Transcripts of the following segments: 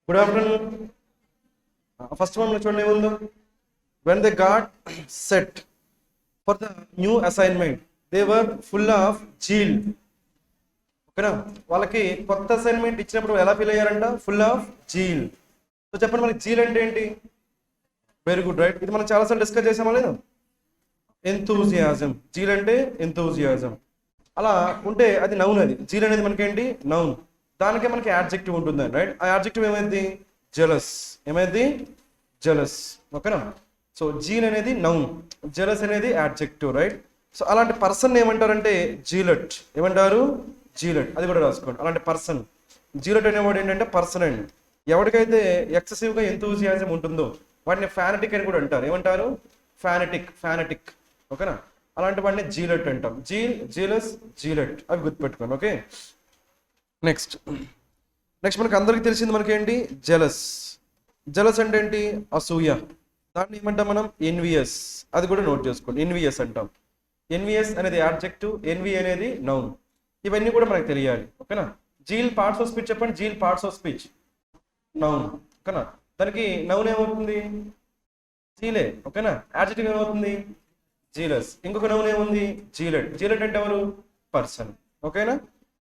Good afternoon. First one చూడండి ఏముందో. When they got set for the new assignment they were full of zeal. ఓకేనా, వాళ్ళకి కొత్త assignment ఇచ్చినప్పుడు ఎలా ఫీల్ అయ్యారంట? Full of zeal. సో చెప్పండి, మనకి జీల్ అంటే ఏంటి? Very good, right. ఇది మనం చాలాసార్లు డిస్కస్ చేసామా లేదా? ఎంతూజియాజం. జీల్ అంటే ఎంతూజియాజం. అలా ఉంటే అది నౌన్. అది జీల్ అనేది మనకేంటి? నౌన్. దానికే మనకి యాడ్జెక్టివ్ ఉంటుంది, రైట్. ఆ యాడ్జెక్టివ్ ఏమైంది? జెలస్. ఏమైంది? జెలస్. ఓకేనా. సో జీల్ అనేది నౌన్, జెలస్ అనేది యాడ్జెక్టివ్, రైట్. సో అలాంటి పర్సన్ ఏమంటారంటే జీలట్. ఏమంటారు? జీలట్. అది కూడా రాసుకోండి. అలాంటి పర్సన్, జీలట్ అనేవాడు ఏంటంటే పర్సన్ అండి. ఎవరికైతే ఎక్సెసివ్గా ఎంతూజియాజం ఉంటుందో వాటిని ఫ్యానటిక్ అని కూడా అంటారు. ఏమంటారు? ఫ్యానటిక్. ఫ్యానటిక్. ఓకేనా. అలాంటి వాడిని జీలట్ అంటాం. జీల్, జీలస్, జీలట్, అవి గుర్తుపెట్టుకోండి. ఓకే. నెక్స్ట్ మనకి అందరికి తెలిసింది మనకేంటి? జెలస్. జెలస్ అంటే ఏంటి? అసూయ. దాన్ని ఏమంటాం మనం? ఎన్వియస్. అది కూడా నోట్ చేసుకోండి. ఎన్వియస్ అంటాం. ఎన్వియస్ అనేది యాడ్జెక్టివ్, ఎన్వి అనేది నౌన్. ఇవన్నీ కూడా మనకు తెలియాలి. ఓకేనా. జీల్ పార్ట్స్ ఆఫ్ స్పీచ్ చెప్పండి. Zeal parts of speech noun. ఓకేనా. దానికి నౌన్ ఏమవుతుంది? జీలే. ఓకేనా. యాడ్జెక్టివ్ ఏమవుతుంది? జీలస్. ఇంకొక నౌన్ ఏముంది? జీలట్. జీలట్ అంటే ఎవరు? పర్సన్. ఓకేనా,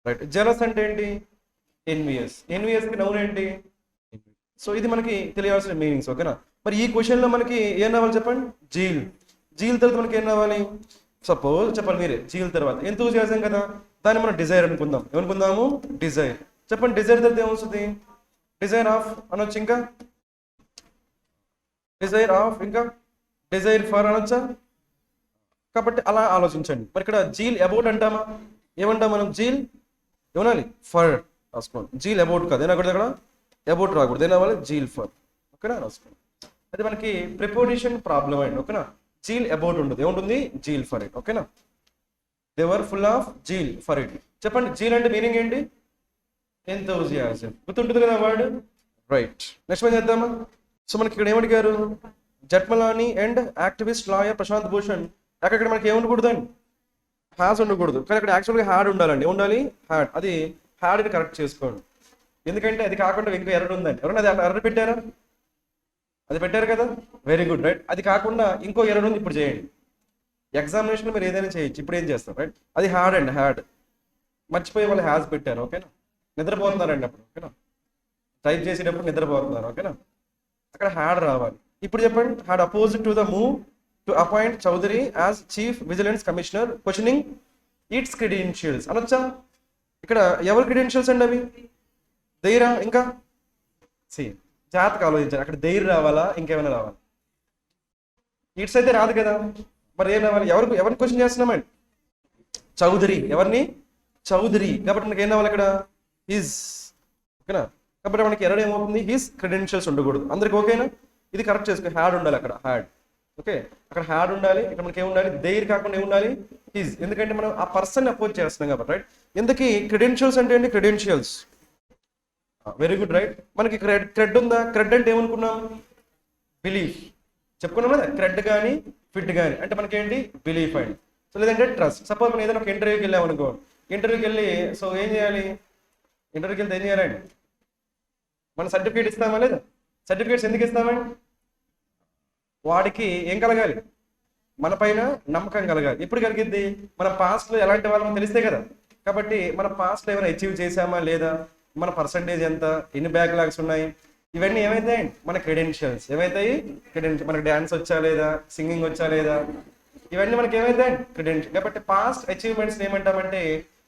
రైట్. జెలస్ అంటే ఏంటి? ఎన్వియస్. ఎన్వియస్ కి నౌన్ ఏంటి? సో ఇది మనకి తెలియాల్సిన మీనింగ్స్. ఓకేనా. మరి ఈ క్వశ్చన్లో మనకి ఏం రావాలి చెప్పండి? జీల్. జీల్ తర్వాత మనకి ఏం రావాలి? సపోజ్ చెప్పాలి మీరే. జీల్ తర్వాత ఎంతూజియాజం కదా, దాన్ని మనం డిజైర్ అనుకుందాం. ఏమనుకుందాము? డిజైర్. చెప్పండి, డిజైర్ తర్వాత ఏమొస్తుంది? డిజైర్ ఆఫ్ అనొచ్చు, ఇంకా డిజైర్ ఆఫ్, ఇంకా డిజైర్ ఫర్ అనొచ్చా? కాబట్టి అలా ఆలోచించండి. మరి ఇక్కడ జీల్ అబౌట్ అంటామా? ఏమంటాం మనం? జీల్ ఏమనాలి? ఫర్ రాసుకోండి. జీల్ అబౌట్ కాదు, ఏమకూడదు అక్కడ? అబౌట్ రాకూడదు, ఏం రావాలి? Zeal for. ఓకేనా, రాసుకోండి. అది మనకి ప్రిపోజిషన్ ప్రాబ్లం అండి. ఓకేనా. జీల్ అబౌట్ ఉండదు, ఏముంటుంది? Zeal for it. ఓకేనా. They were full of zeal for it. చెప్పండి, జీల్ అంటే మీనింగ్ ఏంటి? ఎంతూజియాజం. గుర్తుంటుంది కదా వర్డ్, రైట్. నెక్స్ట్ ఏం చేద్దామా? సో మనకి ఇక్కడ ఏమడిగారు? Jethmalani and activist lawyer Prashant Bhushan. అక్కడ మనకి ఏముండకూడదు అండి? హ్యాస్ ఉండకూడదు, కానీ అక్కడ యాక్చువల్గా హ్యాడ్ ఉండాలండి. ఉండాలి హ్యాడ్. అది హ్యాడ్ని కరెక్ట్ చేసుకోండి. ఎందుకంటే అది కాకుండా ఇంకో ఎర్రర్ ఉందండి. ఎవరన్నా అది ఎర్రర్ పెట్టారా? అది పెట్టారు కదా, వెరీ గుడ్, రైట్. అది కాకుండా ఇంకో ఎర్రర్ ఉంది, ఇప్పుడు చేయండి. ఎగ్జామినేషన్ మీరు ఏదైనా చేయొచ్చు, ఇప్పుడు ఏం చేస్తారు, రైట్. అది హ్యాడ్ అండి, హ్యాడ్. మర్చిపోయి వాళ్ళు హ్యాస్ పెట్టారు. ఓకేనా. నిద్రపోతున్నారండి అప్పుడు. ఓకేనా. టైప్ చేసేటప్పుడు నిద్రపోతున్నారు. ఓకేనా. అక్కడ హ్యాడ్ రావాలి. ఇప్పుడు చెప్పండి, had opposed to the move to appoint Chaudhary as chief vigilance commissioner questioning its credentials అనొచ్చా? ఇక్కడ ఎవరి క్రెడెన్షియల్స్ అండి అవి? ధైర్య, ఇంకా జాతకు ఆలోచించారు. అక్కడ ధైర్యం రావాలా, ఇంకేమైనా రావాలా? ఇట్స్ అయితే రాదు కదా, మరి ఏం రావాలి? ఎవరిని క్వశ్చన్ చేస్తున్నామండి? చౌదరి. ఎవరిని? చౌదరి. కాబట్టి మనకి ఏం రావాలి అక్కడ? హిజ్. ఓకేనా. కాబట్టి మనకి ఎర్రర్ ఏమవుతుంది? హిజ్ క్రెడెన్షియల్స్ ఉండకూడదు. అందరికి ఓకేనా? ఇది కరెక్ట్ చేసుకో. హ్యాడ్ ఉండాలి అక్కడ, హ్యాడ్. ఓకే, అక్కడ హ్యాడ్ ఉండాలి. ఇక్కడ మనకి ఏముండాలి? ధైర్యం కాకుండా ఏముండాలి? హిజ్. ఎందుకంటే మనం ఆ పర్సన్ అపోజ్ చేస్తున్నాం కాబట్టి, రైట్. ఎందుకు క్రెడెన్షియల్స్ అంటే ఏంటి? క్రెడెన్షియల్స్. Very good, right. మనకి క్రెడ్ ఉందా? క్రెడ్ అంటే ఏమనుకున్నాం? బిలీఫ్. చెప్పుకున్నాం కదా, క్రెడ్ కానీ ఫిట్ కానీ అంటే మనకేంటి? బిలీఫ్ అండి. సో లేదంటే ట్రస్ట్. సపోజ్ మనం ఏదైనా ఒక ఇంటర్వ్యూకి వెళ్ళామనుకో, ఇంటర్వ్యూకి వెళ్ళి సో ఏం చేయాలి? ఇంటర్వ్యూకి వెళ్తే ఏం చేయాలండి? మన సర్టిఫికేట్ ఇస్తామా లేదా? సర్టిఫికేట్స్ ఎందుకు ఇస్తామండి? వాడికి ఏం కలగాలి? మన పైన నమ్మకం కలగాలి. ఎప్పుడు కలిగిద్ది? మన పాస్ట్లో ఎలాంటి వాళ్ళమో తెలిస్తే కదా. కాబట్టి మన పాస్ట్లో ఏమైనా అచీవ్ చేసామా లేదా, మన పర్సంటేజ్ ఎంత, ఎన్ని బ్యాక్లాగ్స్ ఉన్నాయి, ఇవన్నీ ఏమైతాయి? మన క్రెడెన్షియల్స్. ఏమైతాయి? క్రెడెన్షియల్. మనకి డ్యాన్స్ వచ్చా లేదా, సింగింగ్ వచ్చా లేదా, ఇవన్నీ మనకి ఏమైతాయి? క్రెడెన్షియల్. కాబట్టి పాస్ట్ అచీవ్మెంట్స్ ఏమంటామంటే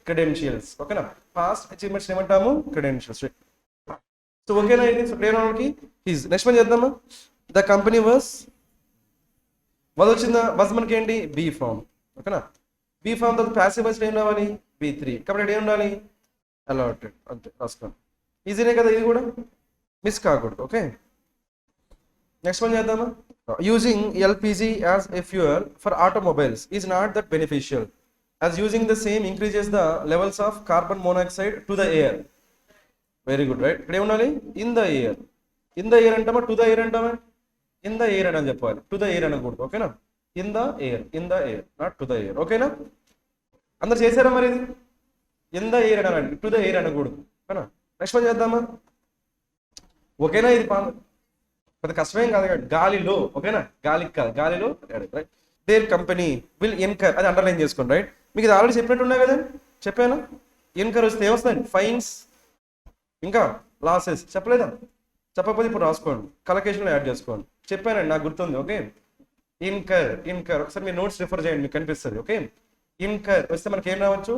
క్రెడెన్షియల్స్. ఓకేనా. పాస్ట్ అచీవ్మెంట్స్ ఏమంటాము? క్రెడెన్షియల్స్. సో ఓకేనా ఇది? సో క్లియర్ మనకి హిజ్. నెక్స్ట్ మనం చేద్దామా? ద కంపెనీ వాజ్ వచ్చిందా? వాజ్ మనకి ఏంటి? Be form. ఓకేనా. బీ ఫామ్ తర్వాత ప్యాసివ్ వాయిస్ ఏం రావాలి? B3. కాబట్టి ఏం ఉండాలి? అలాటెడ్. అంతే, రాసుకోండి. ఈజీనే కదా ఇది కూడా, మిస్ కాకూడదు. ఓకే. నెక్స్ట్ వన్ చేద్దామా? Using LPG as a fuel for automobiles is not that beneficial as using the same increases the levels of carbon monoxide to the air. Very good, right. ఇక్కడ ఏముండాలి? In the air. In the air అంటామా, to the air అంటామా? In the air అని చెప్పాలి, to the air అనకూడదు. ఓకేనా. In the air, in the air, not to the air. ఓకేనా. అందరు చేశారా మరి ఇది? ఇన్ ద ఎయిర్ అనాలండి, టు ద ఎయిర్ అనకూడదు. ఓకేనా. నెక్స్ట్ వన్ చేద్దామా? ఓకేనా? ఇది పెద్ద కష్టమేం కాదు కదా, గాలిలో. ఓకేనా? గాలికి కాదు, గాలిలో. Right. There company will incur, అది అండర్లైన్ చేసుకోండి. రైట్. మీకు ఇది ఆల్రెడీ చెప్పినట్టు ఉన్నాయి కదా, చెప్పాను. ఇన్కర్ వస్తే ఏమొస్తుంది? ఫైన్స్, ఇంకా లాసెస్. చెప్పలేదా? చెప్పకపోతే ఇప్పుడు రాసుకోండి, కలకేషన్లో యాడ్ చేసుకోండి. చెప్పానండి, నాకు గుర్తుంది. ఓకే, ఇన్కర్ ఒకసారి మీరు నోట్స్ రిఫర్ చేయండి, మీకు కనిపిస్తుంది. ఓకే, ఇన్కర్ వస్తే మనకి ఏం రావచ్చు?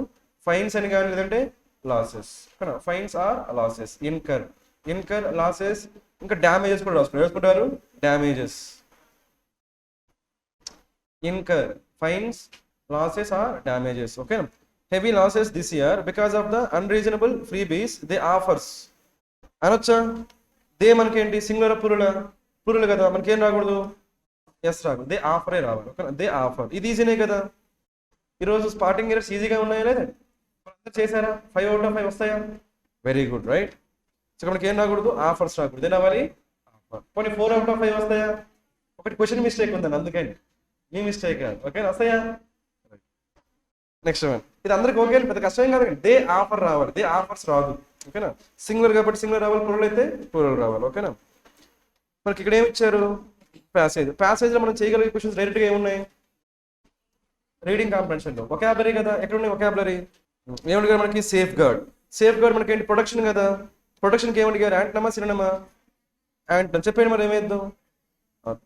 ఫైన్స్ అని కానీ, లేదంటే losses. Fines or losses. Incur losses. ఇంకా డ్యామేజెస్ కూడా రాసుకుంటారు. Damages. Incur fines, losses or damages. Okay, heavy losses this year because of the unreasonable freebies they offers అనొచ్చా? దే మనకేంటి? సింగులర్ పురులు కదా, మనకేం రాకూడదు? ఎస్ రాకూడదు, దే ఆఫరే రావాలి. Okay, they offer. ఇది ఈజీనే కదా. ఈరోజు స్పాటింగ్ ఎరర్స్ ఈజీగా ఉన్నాయా లేదా? చేశారా? 5 out of 5 వస్తాయా? Very good. రైట్. సో మనకి ఏం రాకూడదు? ఆఫర్స్ రాకూడదు, ఏం రావాలి? ఆఫర్. పోనీ 4 out of 5 వస్తాయా? ఒకటి క్వశ్చన్ మిస్టేక్ ఉందండి, అందుకని మీ మిస్టేక్ కాదు. ఓకే, వస్తాయా? Next one. ఇది అందరికి ఓకే, పెద్ద కష్టం కాదు. దే ఆఫర్ రావాలి, దే ఆఫర్స్ రాదు. ఓకేనా? సింగులర్ కాబట్టి సింగులర్ రావాలి, ప్లూరల్ అయితే ప్లూరల్ రావాలి. ఓకేనా? మనకి ఇక్కడ ఏమి ఇచ్చారు? ప్యాసేజ్లో మనం చేయగలిగే క్వశ్చన్స్ డైరెక్ట్గా ఏమున్నాయి? రీడింగ్ కాంప్రహెన్షన్లో వొకాబులరీ కదా. ఎక్కడ ఉన్నాయి వొకాబులరీ? ఏమంటే కదా మనకి సేఫ్ గార్డ్ మనకి ఏంటి? ప్రొడక్షన్ కదా. ప్రొడక్షన్కి ఏమంటే గారు? యాంటనమా సినోనిమా? యాంటన్. చెప్పండి మరి ఏమైద్దాం?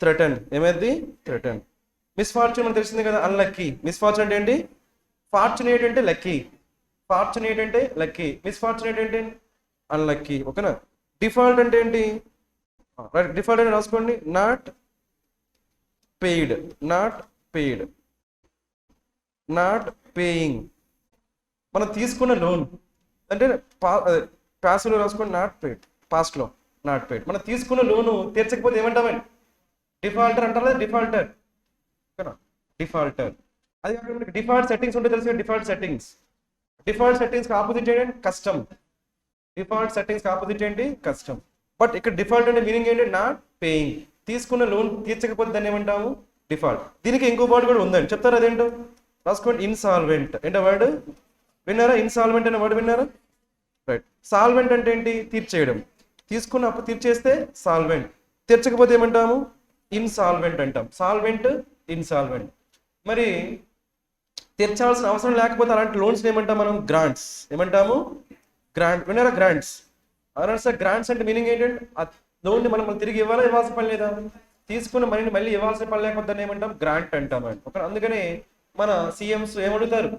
థ్రెటన్. ఏమైద్ది? థ్రెటన్. మిస్ఫార్చ్యూన్ మనకు తెలిసింది కదా, అన్లక్కీ. మిస్ఫార్చ్యూన్ అంటే ఏంటి? ఫార్చునేట్ అంటే లక్కీ, ఫార్చునేట్ అంటే లక్కీ, మిస్ఫార్చునేట్ అంటే అన్లక్కీ. ఓకేనా? డిఫాల్ట్ అంటే ఏంటి? రైట్, డిఫాల్ట్ అంటే రాసుకోండి. Not paid, not paying. మనం తీసుకున్న లోన్ అంటే పాస్లో రాసుకోండి, నాట్ పెయిడ్. పాస్ట్లో నాట్ పెయిడ్. మనం తీసుకున్న లోను తీర్చకపోతే ఏమంటామండి? డిఫాల్టర్ అంటారు లేదా? డిఫాల్టర్. ఓకేనా? డిఫాల్టర్. అది కాకుండా మనకి డిఫాల్ట్ సెట్టింగ్స్ ఉంటే తెలుసు. డిఫాల్ట్ సెట్టింగ్స్ ఆపోజిట్ ఏంటి? కస్టమ్. డిఫాల్ట్ సెట్టింగ్స్ ఆపోజిట్ ఏంటి? కస్టమ్. బట్ ఇక్కడ డిఫాల్ట్ అంటే మీనింగ్ ఏంటి? Not paying. తీసుకున్న లోన్ తీర్చకపోతే దాన్ని ఏమంటాము? డిఫాల్ట్. దీనికి ఇంకో వర్డ్ కూడా ఉందండి, చెప్తారు. అదేంటో రాసుకోండి. ఇన్సాల్వెంట్. ఏంటో వర్డ్ విన్నారా? ఇన్సాల్వెంట్ అనే వర్డ్ విన్నారా? రైట్. సాల్వెంట్ అంటే ఏంటి? తీర్చేయడం. తీసుకున్న అప్పు తీర్చేస్తే సాల్వెంట్, తీర్చకపోతే ఏమంటాము? ఇన్సాల్వెంట్ అంటాం. Solvent, insolvent. మరి తీర్చాల్సిన అవసరం లేకపోతే అలాంటి లోన్స్ ఏమంటాం మనం? గ్రాంట్స్. ఏమంటాము? గ్రాంట్. విన్నారా? గ్రాంట్స్. అవునా సార్? గ్రాంట్స్ అంటే మీనింగ్ ఏంటంటే ఆ లోన్ని మనం తిరిగి ఇవ్వాల్సిన పని లేదా? తీసుకున్న మనీని మళ్ళీ ఇవ్వాల్సిన పని లేకపోతే ఏమంటాం? గ్రాంట్ అంటామండి. ఓకే, అందుకని మన సీఎంస్ ఏమడుగుతారు?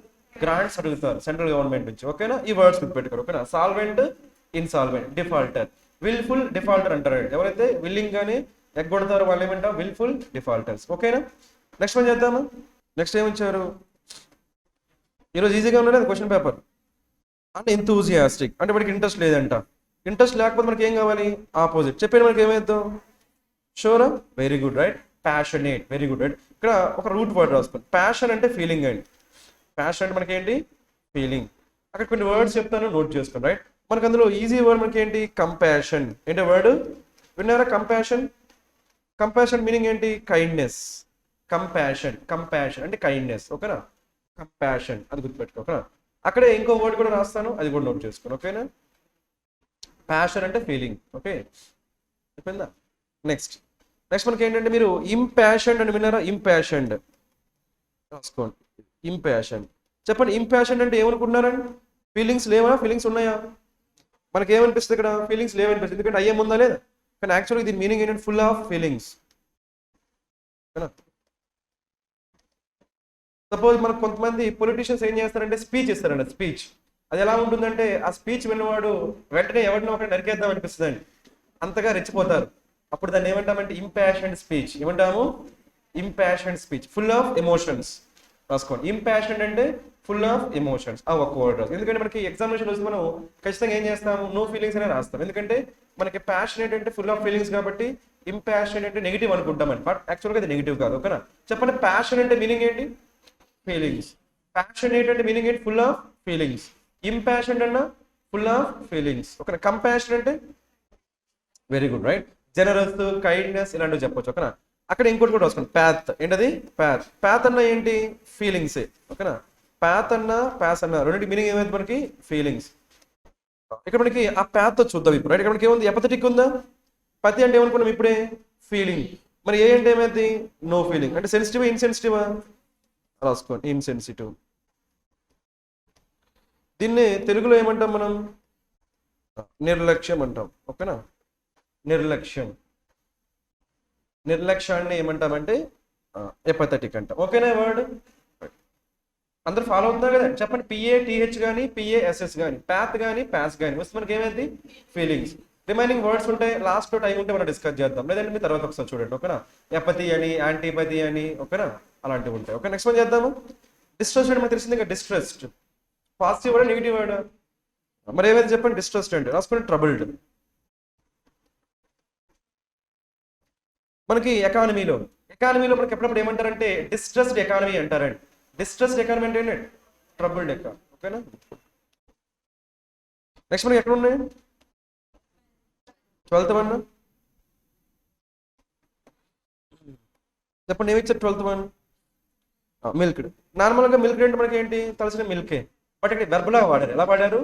గ్రాంట్స్ అడుగుతారు సెంట్రల్ గవర్నమెంట్ నుంచి. ఓకేనా? ఈ వర్డ్స్ గుర్తుపెట్టుకోరు. ఓకేనా? Solvent, insolvent, defaulter. Wilful defaulter అంటారు. ఎవరైతే విల్లింగ్ గానీ ఎగ్గొడతారో వాళ్ళు ఏమంటారు? Wilful defaulters. ఓకేనా? నెక్స్ట్ వన్ చేద్దామా? నెక్స్ట్ ఏమిచ్చారు? ఈరోజు ఈజీగా ఉండలేదు క్వశ్చన్ పేపర్. అంటే ఎంతూజియాస్టిక్ అంటే వాడికి ఇంట్రెస్ట్ లేదంట. ఇంట్రెస్ట్ లేకపోతే మనకి ఏం కావాలి? ఆపోజిట్. చెప్పండి మనకి ఏమైద్దాం? షూరా? Very good. Right. Passionate. Very good. Right. ఇక్కడ ఒక రూట్ వర్డ్ రాసుకోండి. ప్యాషన్ అంటే ఫీలింగ్ అండి. ప్యాషన్ అంటే మనకి ఏంటి? ఫీలింగ్. అక్కడ కొన్ని వర్డ్స్ చెప్తాను, నోట్ చేసుకోండి. రైట్. మనకు అందులో ఈజీ వర్డ్ మనకి ఏంటి? కంపాషన్. ఏంటి వర్డ్? విన్నారా? కంపాషన్ మీనింగ్ ఏంటి? కైండ్నెస్. కంపాషన్ అంటే కైండ్నెస్. ఓకేనా? కంపాషన్ అది గుర్తుపెట్టుకో. ఓకేనా? అక్కడే ఇంకో వర్డ్ కూడా రాస్తాను, అది కూడా నోట్ చేసుకోండి. ఓకేనా? ప్యాషన్ అంటే ఫీలింగ్. ఓకే, చెప్పిందా? నెక్స్ట్ మనకి ఏంటంటే మీరు ఇంప్యాషన్డ్ అని విన్నారా? ఇంప్యాషన్డ్ రాసుకోండి. ఇంప్యాషన్. చెప్పండి, ఇంప్యాషన్ అంటే ఏమనుకుంటున్నారండి? ఫీలింగ్స్ లేవా? ఫీలింగ్స్ ఉన్నాయా? మనకి ఏమనిపిస్తుంది ఇక్కడ? ఫీలింగ్స్ లేవనిపిస్తుంది. ఎందుకంటే అయ్యేం ఉందా లేదా? కానీ యాక్చువల్గా దీని మీనింగ్ ఏంటంటే ఫుల్ ఆఫ్ ఫీలింగ్స్. సపోజ్ మనకు కొంతమంది పొలిటీషియన్స్ ఏం చేస్తారంటే స్పీచ్ ఇస్తారండి. స్పీచ్ అది ఎలా ఉంటుందంటే ఆ స్పీచ్ విన్నవాడు వెంటనే ఎవరినో ఒకటి నరికేద్దాం అనిపిస్తుందండి, అంతగా రెచ్చిపోతారు. అప్పుడు దాన్ని ఏమంటామంటే ఇంప్యాషన్డ్ స్పీచ్. ఏమంటాము? ఇంప్యాషన్డ్ స్పీచ్. ఫుల్ ఆఫ్ ఎమోషన్స్ రాసుకోండి. ఇంప్యాషన్డ్ అంటే ఫుల్ ఆఫ్ ఎమోషన్స్. ఆ ఒక్క వర్డ్ రాసుకోండి. ఎందుకంటే మనకి ఎగ్జామినేషన్ వస్తే మనం ఖచ్చితంగా ఏం చేస్తాము? నో ఫీలింగ్స్ అనే రాస్తాం. ఎందుకంటే మనకి ప్యాషనేట్ అంటే ఫుల్ ఆఫ్ ఫీలింగ్స్ కాబట్టి ఇంప్యాషనేట్ అంటే నెగిటివ్ అనుకుంటామని, బట్ యాక్చువల్గా అది నెగిటివ్ కాదు. ఓకేనా? చెప్పండి, ప్యాషన్ అంటే మీనింగ్ ఏంటి? ఫీలింగ్స్. ప్యాషనేట్ అంటే మీనింగ్ ఏంటి? Full of feelings. ఇంప్యాషన్ అన్న ఫుల్ ఆఫ్ ఫీలింగ్స్. ఓకేనా? కంపాషన్ అంటే very good. Right. Generous, kindness ఇలాంటివి చెప్పొచ్చు. ఓకేనా? అక్కడ ఇంకోటి కూడా రాసుకోండి. ప్యాత్. ఏంటది? ప్యాత్ అన్న ఏంటి? ఫీలింగ్సే. ఓకేనా? ప్యాత్ అన్న ప్యాస్ అన్న రెండింటి మీనింగ్ ఏమైంది మనకి? ఫీలింగ్స్. ఇక్కడ మనకి ఆ ప్యాత్ చూద్దాం ఇప్పుడు. రైట్. ఇక్కడ మనకి ఏముంది? ఎపథెటిక్ ఉందా? పతి అంటే ఏమనుకున్నాం ఇప్పుడే, ఫీలింగ్. మరి ఏ అంటే ఏమైంది, నో ఫీలింగ్. అంటే సెన్సిటివ్ ఇన్సెన్సిటివా, రాసుకోండి ఇన్సెన్సిటివ్. దీన్ని తెలుగులో ఏమంటాం మనం, నిర్లక్ష్యం అంటాం. ఓకేనా, నిర్లక్ష్యం. నిర్లక్ష్యాన్ని ఏమంటామంటే ఎపథెటిక్ అంటాం. ఓకేనా వర్డ్, అందరు ఫాలో అవుతున్నారు కదా. చెప్పండి, పిఏటిహెచ్ కానీ పిఏఎస్ఎస్ కానీ ప్యాత్ కానీ ప్యాస్ కానీ వస్తే మనకి ఏమైంది, ఫీలింగ్స్. రిమైనింగ్ వర్డ్స్ ఉంటాయి, లాస్ట్లో టైం ఉంటే మనం డిస్కస్ చేద్దాం, లేదంటే మీ తర్వాత ఒకసారి చూడండి. ఓకేనా, ఎపతి అని యాంటీపతి అని, ఓకేనా, అలాంటివి ఉంటాయి. ఓకే, నెక్స్ట్ వన్ చేద్దాము. డిస్ట్రెస్డ్ మనకు తెలిసింది కదా, distressed positive word negative word, మరి ఏమైతే చెప్పండి, డిస్ట్రెస్డ్ అంటే రాసుకోండి ట్రబుల్డ్. మనకి ఎకానమీలో మనకి ఎప్పుడప్పుడు ఏమంటారంటే డిస్ట్రెస్డ్ ఎకానమీ అంటారండి. డిస్ట్రెస్డ్ ఎకానమీ అంటే ఏంటంటే ట్రబుల్డ్ ఎకానమీ. ఓకేనా, నెక్స్ట్ మనకి ఎక్కడ ఉన్నాయి 12th వన్ చెప్పండి, ఏమి ఇచ్చారు 12th వన్, మిల్క్డ్. నార్మల్గా మిల్క్ అంటే మనకి ఏంటి తెలిసిన మిల్కే, బట్ ఇక్కడ వెర్బలా వాడారు. ఎలా వాడారు,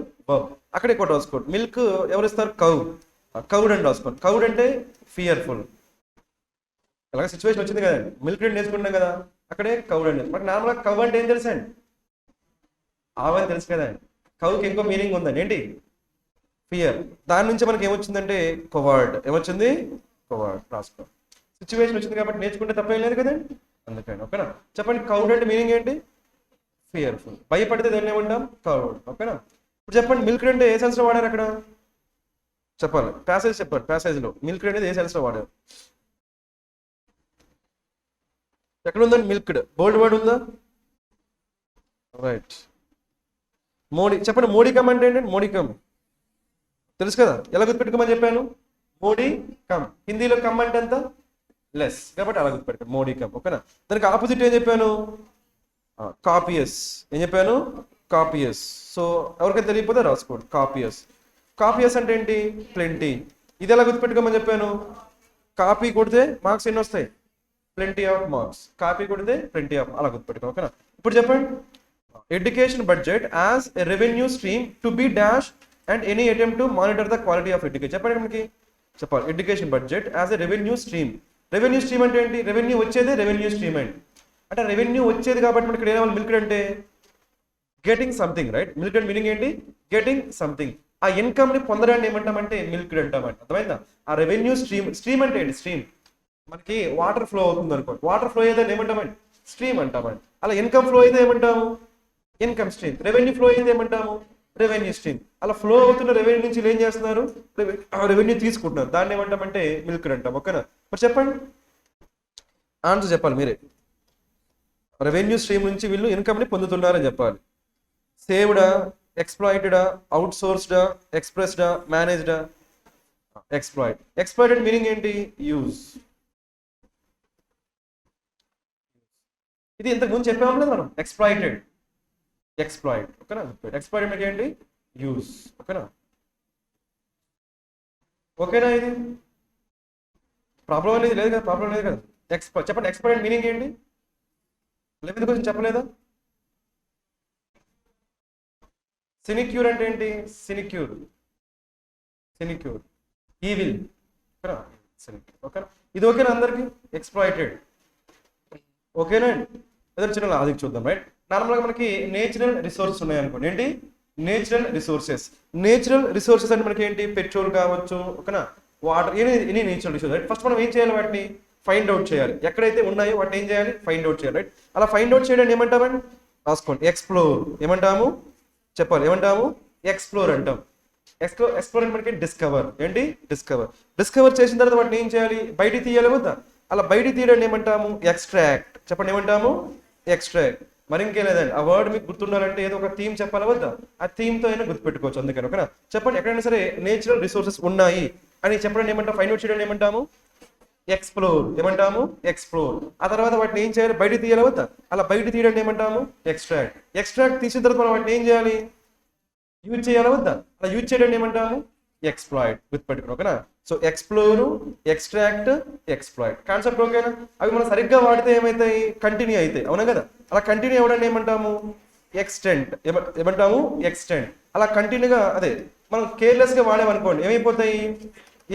అక్కడ ఇంకోటి రాసుకోండి. మిల్క్ ఎవరు ఇస్తారు, కౌడ్ అని రాసుకోండి. కౌడ్ అంటే ఫియర్ఫుల్. అలాగే సిచ్యువేషన్ వచ్చింది కదండి, మిల్క్ రేట్ నేర్చుకుంటాం కదా, అక్కడే కౌడ్ అండి. మనకి నార్మల్గా కవ్ అంటే ఏం తెలుసా అండి, ఆవని తెలుసు కదండి. కవుకి ఇంకో మీనింగ్ ఉందండి, ఏంటి, ఫియర్. దాని నుంచి మనకి ఏమొచ్చిందంటే కొవార్డ్. ఏమొచ్చింది, కొవార్డ్ రాసుకో. సిచ్యువేషన్ వచ్చింది కాబట్టి నేర్చుకుంటే తప్పేం లేదు కదండి, అందుకని. ఓకేనా, చెప్పండి, కౌడ్ అంటే మీనింగ్ ఏంటి, ఫియర్ఫుల్. భయపడితే దాన్ని ఏమంటాం, కౌడ్. ఓకేనా, ఇప్పుడు చెప్పండి, మిల్క్ అంటే ఏ సెన్స్లో వాడారు అక్కడ చెప్పాలి, ప్యాసేజ్ చెప్పండి. ప్యాసేజ్లో మిల్క్ అనేది ఏ సెన్స్లో వాడారు, ఎక్కడ ఉందండి మిల్క్డ్, బోల్డ్ వర్డ్ ఉందా, రైట్. మోడీ చెప్పండి, మోడీకమ్ అంటే ఏంటంటే మోడీకమ్ తెలుసు కదా, ఎలా గుర్తుపెట్టుకోమని చెప్పాను, మోడీ కమ్. హిందీలో కమ్ అంటే ఎంత, లెస్, కాబట్టి అలా గుర్తుపెట్టుకోండి, మోడీకమ్. ఓకేనా, దానికి ఆపోజిట్ ఏం చెప్పాను, కాపియస్. ఏం చెప్పాను, కాపియస్. సో ఎవరికైనా తెలియకపోతే రాసుకోండి, కాపియస్. కాపియస్ అంటే ఏంటి, ప్లెంటీ. ఇది ఎలా గుర్తుపెట్టుకోమని చెప్పాను, కాపీ కొడితే మార్క్స్ ఎన్ని వస్తాయి, ప్లెంటీ ఆఫ్ మార్క్స్. కాపీ కొడితే ప్లెంటీ ఆఫ్, అలా గుర్తుపెట్టుకో. ఓకేనా, ఇప్పుడు చెప్పండి, education budget as a revenue stream to be dash and any attempt to monitor the quality of education. చెప్పండి మనకి, చెప్పాలి, education budget as a revenue stream. Revenue stream అంటే ఏంటి, రెవెన్యూ వచ్చేదే రెవెన్యూ స్ట్రీమ్ అండి. అంటే రెవెన్యూ వచ్చేది కాబట్టి మనకి ఏమన్నా మిల్క్ అంటే getting something, right. Milk and meaning ఏంటి, గెటింగ్ సంథింగ్. ఆ ఇన్కమ్ ని పొందడాన్ని ఏమంటామంటే మిల్క్ అంటామంట. అర్థమైందా, ఆ రెవెన్యూ స్ట్రీమ్. స్ట్రీమ్ అంటే ఏంటి, స్ట్రీమ్ మనకి వాటర్ ఫ్లో అవుతుంది అనుకోండి, వాటర్ ఫ్లో అయితే ఏమంటామండి, స్ట్రీమ్ అంటామండి. అలా ఇన్కమ్ ఫ్లో అయితే ఏమంటాము, ఇన్కమ్ స్ట్రీమ్. రెవెన్యూ ఫ్లో అయితే ఏమంటాము, రెవెన్యూ స్ట్రీమ్. అలా ఫ్లో అవుతున్న రెవెన్యూ నుంచి ఏం చేస్తున్నారు, రెవెన్యూ తీసుకుంటున్నారు, దాన్ని ఏమంటామంటే మిల్క్ అంటాం. ఓకేనా, మరి చెప్పండి, ఆన్సర్ చెప్పాలి మీరే. రెవెన్యూ స్ట్రీమ్ నుంచి వీళ్ళు ఇన్కమ్ ని పొందుతున్నారని చెప్పాలి. సేవ్డా, ఎక్స్ప్లాయిటెడా, అవుట్ సోర్స్డా, ఎక్స్ప్రెస్డా, మేనేజ్డా, ఎక్స్ప్లాయిట్. ఎక్స్ప్లాయిటెడ్ మీనింగ్ ఏంటి, యూజ్. ఇది ఇంతకు ముందు చెప్పాము కదా మనం, ఎక్స్ప్లాయిటెడ్, ఎక్స్ప్లాయిట్. ఓకేనా, ఎక్స్ప్లాయిటెడ్ అంటే ఏంటి, యూజ్. ఓకేనా, ఓకేనా, ఇది ప్రాబ్లం అనేది లేదు కదా, ప్రాబ్లం లేదు కదా. చెప్పండి, ఎక్స్ప్లాయిటెడ్ మీనింగ్ ఏంటి, లేదు కొంచెం చెప్పలేదా. సినిక్యూర్ అంటే ఏంటి, సినిక్యూర్, సినిక్యూర్, ఈవిల్. ఓకేనా, సినిక్యూర్. ఓకేనా, ఇది ఓకేనా అందరికి, ఎక్స్ప్లాయిటెడ్. ఓకేనా అండి, ఏదో చిన్న లాజిక్ చూద్దాం, రైట్. నార్మల్గా మనకి నేచురల్ రిసోర్సెస్ ఉన్నాయి అనుకోండి, ఏంటి, నేచురల్ రిసోర్సెస్. నేచురల్ రిసోర్సెస్ అంటే మనకి ఏంటి, పెట్రోల్ కావచ్చు, ఓకేనా, water, any natural resource, right. First మనం ఏం చేయాలి, వాటిని ఫైండ్ అవుట్ చేయాలి. ఎక్కడైతే ఉన్నాయో వాటిని ఏం చేయాలి, ఫైండ్ అవుట్ చేయాలి, రైట్. అలా ఫైండ్ అవుట్ చేయడానికి ఏమంటామండి, రాసుకోండి, ఎక్స్ప్లోర్. ఏమంటాము చెప్పాలి, ఏమంటాము, ఎక్స్ప్లోర్ అంటాం. ఎక్స్ప్లోర్ అంటే మనకి డిస్కవర్. ఏంటి, డిస్కవర్. డిస్కవర్ చేసిన తర్వాత వాటిని ఏం చేయాలి, బయటికి తీయాలి వద్దా. అలా బయటికి తీయడాన్ని ఏమంటాము, ఎక్స్ట్రాక్ట్. చెప్పండి, ఏమంటాము, ఎక్స్ట్రాక్ట్. మరి ఇంకేం లేదండి, ఆ వర్డ్ మీకు గుర్తుండాలంటే ఏదో ఒక థీమ్ చెప్పాలి వద్దా, ఆ థీమ్తో అయినా గుర్తుపెట్టుకోవచ్చు. అందుకని ఓకేనా, చెప్పండి, ఎక్కడైనా సరే నేచురల్ రిసోర్సెస్ ఉన్నాయి అని చెప్పడానికి ఏమంటాం, ఫైండ్ అవుట్ చేయడానికి ఏమంటాము, ఎక్స్ప్లోర్. ఏమంటాము, ఎక్స్ప్లోర్. ఆ తర్వాత వాటిని ఏం చేయాలి, బయట తీయాలి వద్దా. అలా బయట తీయడానికి ఏమంటాము, ఎక్స్ట్రాక్ట్. ఎక్స్ట్రాక్ట్ తీసిన తర్వాత మనం వాటిని ఏం చేయాలి, యూజ్ చేయాలి వద్దా. అలా యూజ్ చేయడానికి ఏమంటాము, ఎక్స్ప్లాయిట్. గుర్తుపెట్టుకుని ఓకేనా. So explore, extract, exploit. Concept ఓకేనా. అవి మనం సరిగ్గా వాడితే ఏమవుతాయి, కంటిన్యూ అవుతాయి, అవునా కదా. అలా కంటిన్యూ అవ్వడాన్ని ఏమంటాము, ఎక్స్టెంట్. ఏమంటాము, ఎక్స్టెంట్. అలా కంటిన్యూగా, అదే మనం కేర్లెస్గా వాడామనుకోండి ఏమైపోతాయి,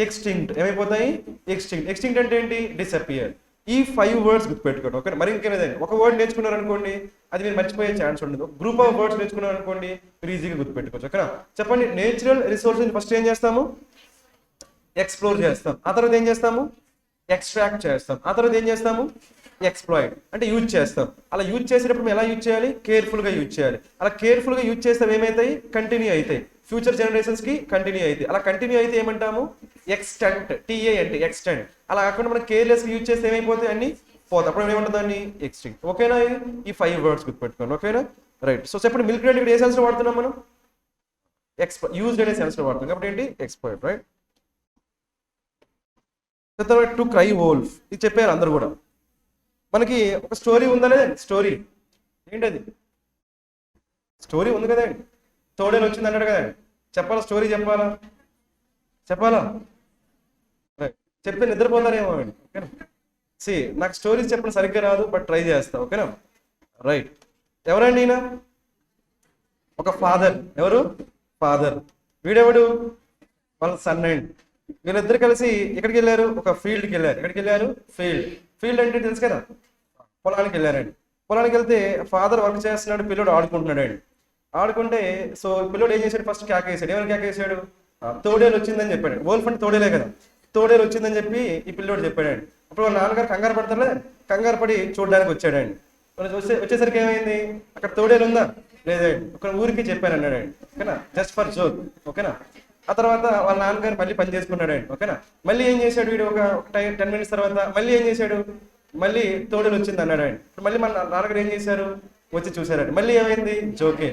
ఎక్స్టింక్ట్. ఏమైపోతాయి? ఎక్స్టింక్ట్. ఎక్స్టింక్ట్ అంటే ఏంటి? డిసపియర్. ఈ 5 వర్డ్స్ గుర్తుపెట్టుకోండి. ఓకే, మరి ఇంకేమైనా ఒక వర్డ్ నేర్చుకున్నారు అనుకోండి, అది మీరు మర్చిపోయే ఛాన్స్ ఉండదు. గ్రూప్ ఆఫ్ వర్డ్స్ నేర్చుకున్నారు అనుకోండి, మీరు ఈజీగా గుర్తుపెట్టుకోవచ్చు. ఓకేనా? చెప్పండి. నేచురల్ రిసోర్సెస్ ఫస్ట్ ఏం చేస్తాము? ఎక్స్ప్లోర్ చేస్తాం. ఆ తర్వాత ఏం చేస్తాము? ఎక్స్ట్రాక్ట్ చేస్తాం. ఆ తర్వాత ఏం చేస్తాము? ఎక్స్ప్లాయిట్ అంటే యూజ్ చేస్తాం. అలా యూజ్ చేసేటప్పుడు ఎలా యూజ్ చేయాలి? కేర్ఫుల్గా యూజ్ చేయాలి. అలా కేర్ఫుల్గా యూజ్ చేస్తే ఏమవుతాయి? కంటిన్యూ అవుతాయి. ఫ్యూచర్ జనరేషన్స్కి కంటిన్యూ అవుతాయి. అలా కంటిన్యూ అయితే ఏమంటాము? ఎక్స్టెంట్. టీఏ అంటే ఎక్స్టెంట్. అలా కాకుండా మనం కేర్లెస్గా యూజ్ చేస్తే ఏమైపోతాయి? అన్ని పోతాయి. అప్పుడు ఏమంటుంది? దాన్ని ఎక్స్టింక్ట్. ఓకేనా? ఈ 5 వర్డ్స్ గుర్తుపెట్టుకోండి. ఓకేనా? రైట్. సో చెప్పండి, మిల్క్ రేట్ ఇక్కడ ఏ సెన్స్లో వాడుతున్నాం మనం? యూజ్డ్ అనే సెన్స్లో వాడుతున్నాం కాబట్టి ఏంటి? Expert. Right. To cry wolf, ఇది చెప్పారు అందరు కూడా. మనకి ఒక స్టోరీ ఉందా లేదండి? స్టోరీ ఏంటది? స్టోరీ ఉంది కదండి. తోడేలు వచ్చింది అన్నాడు కదండి. చెప్పాలా? స్టోరీ చెప్పాలా? చెప్పాలా? చెప్తే నిద్రపోతారేమో అండి. ఓకేనా? నాకు స్టోరీస్ చెప్పడం సరిగ్గా రాదు, బట్ ట్రై చేస్తా. ఓకేనా? రైట్. ఎవరండి ఈయన? ఒక ఫాదర్. ఎవరు? ఫాదర్. వీడెవడు? వాళ్ళ సన్ అండి. వీళ్ళిద్దరు కలిసి ఎక్కడికి వెళ్ళారు? ఒక ఫీల్డ్కి వెళ్ళారు. ఎక్కడికి వెళ్ళారు? ఫీల్డ్ అంటే తెలుసు కదా, పొలానికి వెళ్ళారండి. పొలానికి వెళ్తే ఫాదర్ వర్క్ చేస్తున్నాడు, పిల్లోడు ఆడుకుంటున్నాడు అండి. ఆడుకుంటే సో పిల్లోడు ఏం చేశాడు? ఫస్ట్ కేకేసాడు. ఏమైనా కేకేసాడు? తోడేలు వచ్చిందని చెప్పాడు. వోల్ఫ్ అంటే తోడేలే కదా. తోడేలు వచ్చిందని చెప్పి ఈ పిల్లోడు చెప్పాడండి. అప్పుడు వాళ్ళ నాన్నగారు కంగారు పడతారు, కంగారు పడి చూడడానికి వచ్చాడండి. వచ్చేసరికి ఏమైంది? అక్కడ తోడేలు ఉందా? లేదండి. ఒక ఊరికి చెప్పాను అన్నాడండి. ఓకేనా? Just for joke. ఓకేనా? ఆ తర్వాత వాళ్ళ నాన్నగారు మళ్ళీ పని చేసుకున్నాడండి. ఓకేనా? మళ్ళీ ఏం చేశాడు వీడు? ఒక 10 మినిట్స్ తర్వాత మళ్ళీ ఏం చేశాడు? మళ్ళీ తోడేలు వచ్చింది అన్నాడండి. మళ్ళీ మన నాన్నగారు ఏం చేశారు? వచ్చి చూశారండి. మళ్ళీ ఏమైంది? జోకే.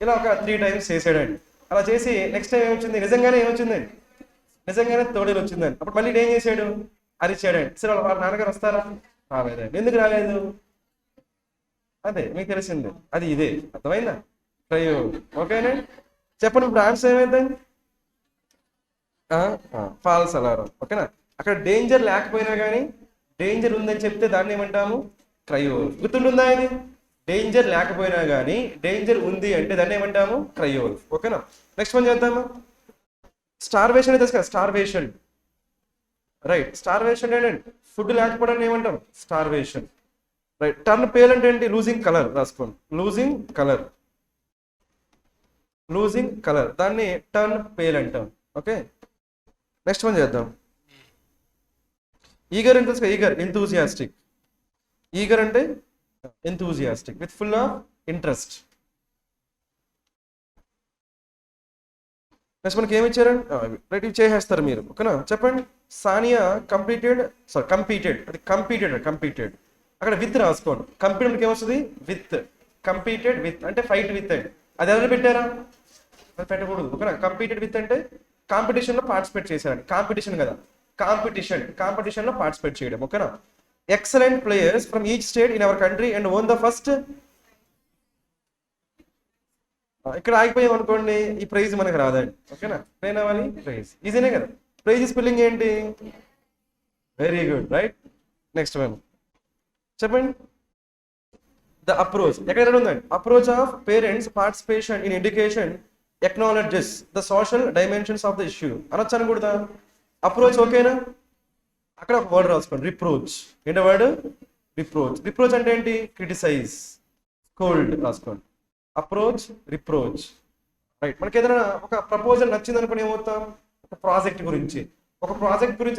ఇలా ఒక 3 టైమ్స్ చేశాడండి. అలా చేసి నెక్స్ట్ టైం ఏమొచ్చింది? నిజంగానే ఏమొచ్చిందండి? నిజంగానే తోడేలు వచ్చిందండి. అప్పుడు మళ్ళీ ఏం చేశాడు? అరిచాడండి. సరే వాళ్ళ నాన్నగారు వస్తారా? రాలేదండి. ఎందుకు రాలేదు? అదే మీకు తెలిసింది, అది ఇదే. అర్థమైందా? ఓకేనా? చెప్పండి. ఇప్పుడు ఆన్సర్ ఏమైందండి? False alarm. ఓకేనా? అక్కడ డేంజర్ లేకపోయినా కానీ డేంజర్ ఉందని చెప్తే దాన్ని ఏమంటాము? క్రయో. గుర్తుంటుందా ఇది? డేంజర్ లేకపోయినా కానీ డేంజర్ ఉంది అంటే దాన్ని ఏమంటాము? క్రయో. ఓకేనా? నెక్స్ట్ వన్ చేద్దామా? స్టార్వేషన్ అయితే కదా, స్టార్వేషన్. రైట్. స్టార్వేషన్ ఏంటండి? ఫుడ్ లేకపోవడానికి ఏమంటాం? స్టార్వేషన్. రైట్. టర్న్ పేల్ అంటే ఏంటి? Losing colour. రాసుకోండి. Losing colour. లూజింగ్ కలర్, దాన్ని టర్న్ పేల్ అంటాం. ఓకే. నెక్స్ట్ వన్ చేద్దాం. ఈగర్ అంటే తెలుసు కదా, ఈగర్, ఎంతూజియాస్టిక్. ఈగర్ అంటే enthusiastic, with full of interest. Next మనకి ఏమి ఇచ్చారండి? రైట్, ఇవి చేసేస్తారు మీరు. ఓకేనా? చెప్పండి. సానియా కంప్లీటెడ్, అది కంపీటెడ్. అక్కడ విత్ రాసుకోండి. కంప్లీట్ ఏమొస్తుంది? విత్. కంపీటెడ్ విత్ అంటే ఫైట్ విత్ అండి. అది ఎవరు పెట్టారా? అది పెట్టకూడదు. ఓకేనా? కంపీటెడ్ విత్ అంటే కాంపిటీషన్లో పార్టిసిపేట్ చేశారండి. కాంపిటీషన్ కదా, కాంపిటీషన్లో పార్టిసిపేట్ చేయడం. ఓకేనా? Excellent players from each state in our country and own the first. ఇక్కడ ఆగిపోయాం అనుకోండి, ఈ ప్రైజ్ మనకు రాదండి. ఓకేనా? ప్లేన్ అవ్వాలి. ప్రైజ్ ఈజీనే కదా. ప్రైజ్ స్పెల్లింగ్ ఏంటి? Very good. రైట్. నెక్స్ట్ మేము చెప్పండి. ద అప్రోచ్ ఎక్కడ ఉందండి? Approach of parents participation in education acknowledges the social dimensions of the issue అనొచ్చు అనకూడదా? అప్రోచ్ ఓకేనా? అక్కడ ఒక వర్డ్ రాసుకోండి. రిప్రోచ్. ఏంటో వర్డ్? రిప్రోచ్. రిప్రోచ్ అంటే ఏంటి? క్రిటిసైజ్, స్కోల్డ్ రాసుకోండి. Approach, reproach. రైట్. మనకి ఏదైనా ఒక ప్రపోజల్ నచ్చింది అనుకుని ఏమవుతాం? ఒక ప్రాజెక్ట్ గురించి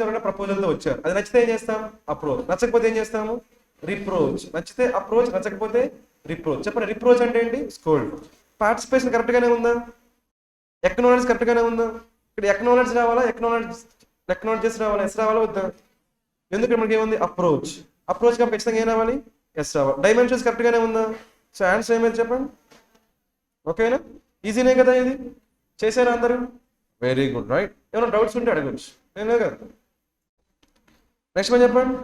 ఎవరైనా ప్రపోజల్తో వచ్చారు, అది నచ్చితే ఏం చేస్తాం? అప్రోచ్. నచ్చకపోతే ఏం చేస్తాము? రిప్రోచ్. నచ్చితే అప్రోచ్, నచ్చకపోతే రిప్రోచ్. చెప్పండి. రిప్రోచ్ అంటే ఏంటి? స్కోల్డ్. పార్టిసిపేషన్ కరెక్ట్గానే ఉందా? ఎక్నాలెడ్జ్ కరెక్ట్గానే ఉందా? ఇక్కడ ఎక్నాలెడ్జ్ రావాలా? ఎక్నాలెడ్జెస్ రావాలా? ఎస్ రావాలా వద్దా? ఎందుకంటే మనకి ఏముంది? అప్రోచ్. అప్రోచ్ కాబట్టి ఖచ్చితంగా ఏం రావాలి? ఎస్ రావాలి. డైమెన్షన్స్ కరెక్ట్గానే ఉందా? సో ఆన్సర్ ఏమైంది చెప్పండి. ఓకేనా? ఈజీనే కదా ఇది. చేశారా అందరూ? Very good. రైట్. ఏమైనా డౌట్స్ ఉంటే అడగచ్చు, నేను కదా. నెక్స్ట్ మనం చెప్పండి.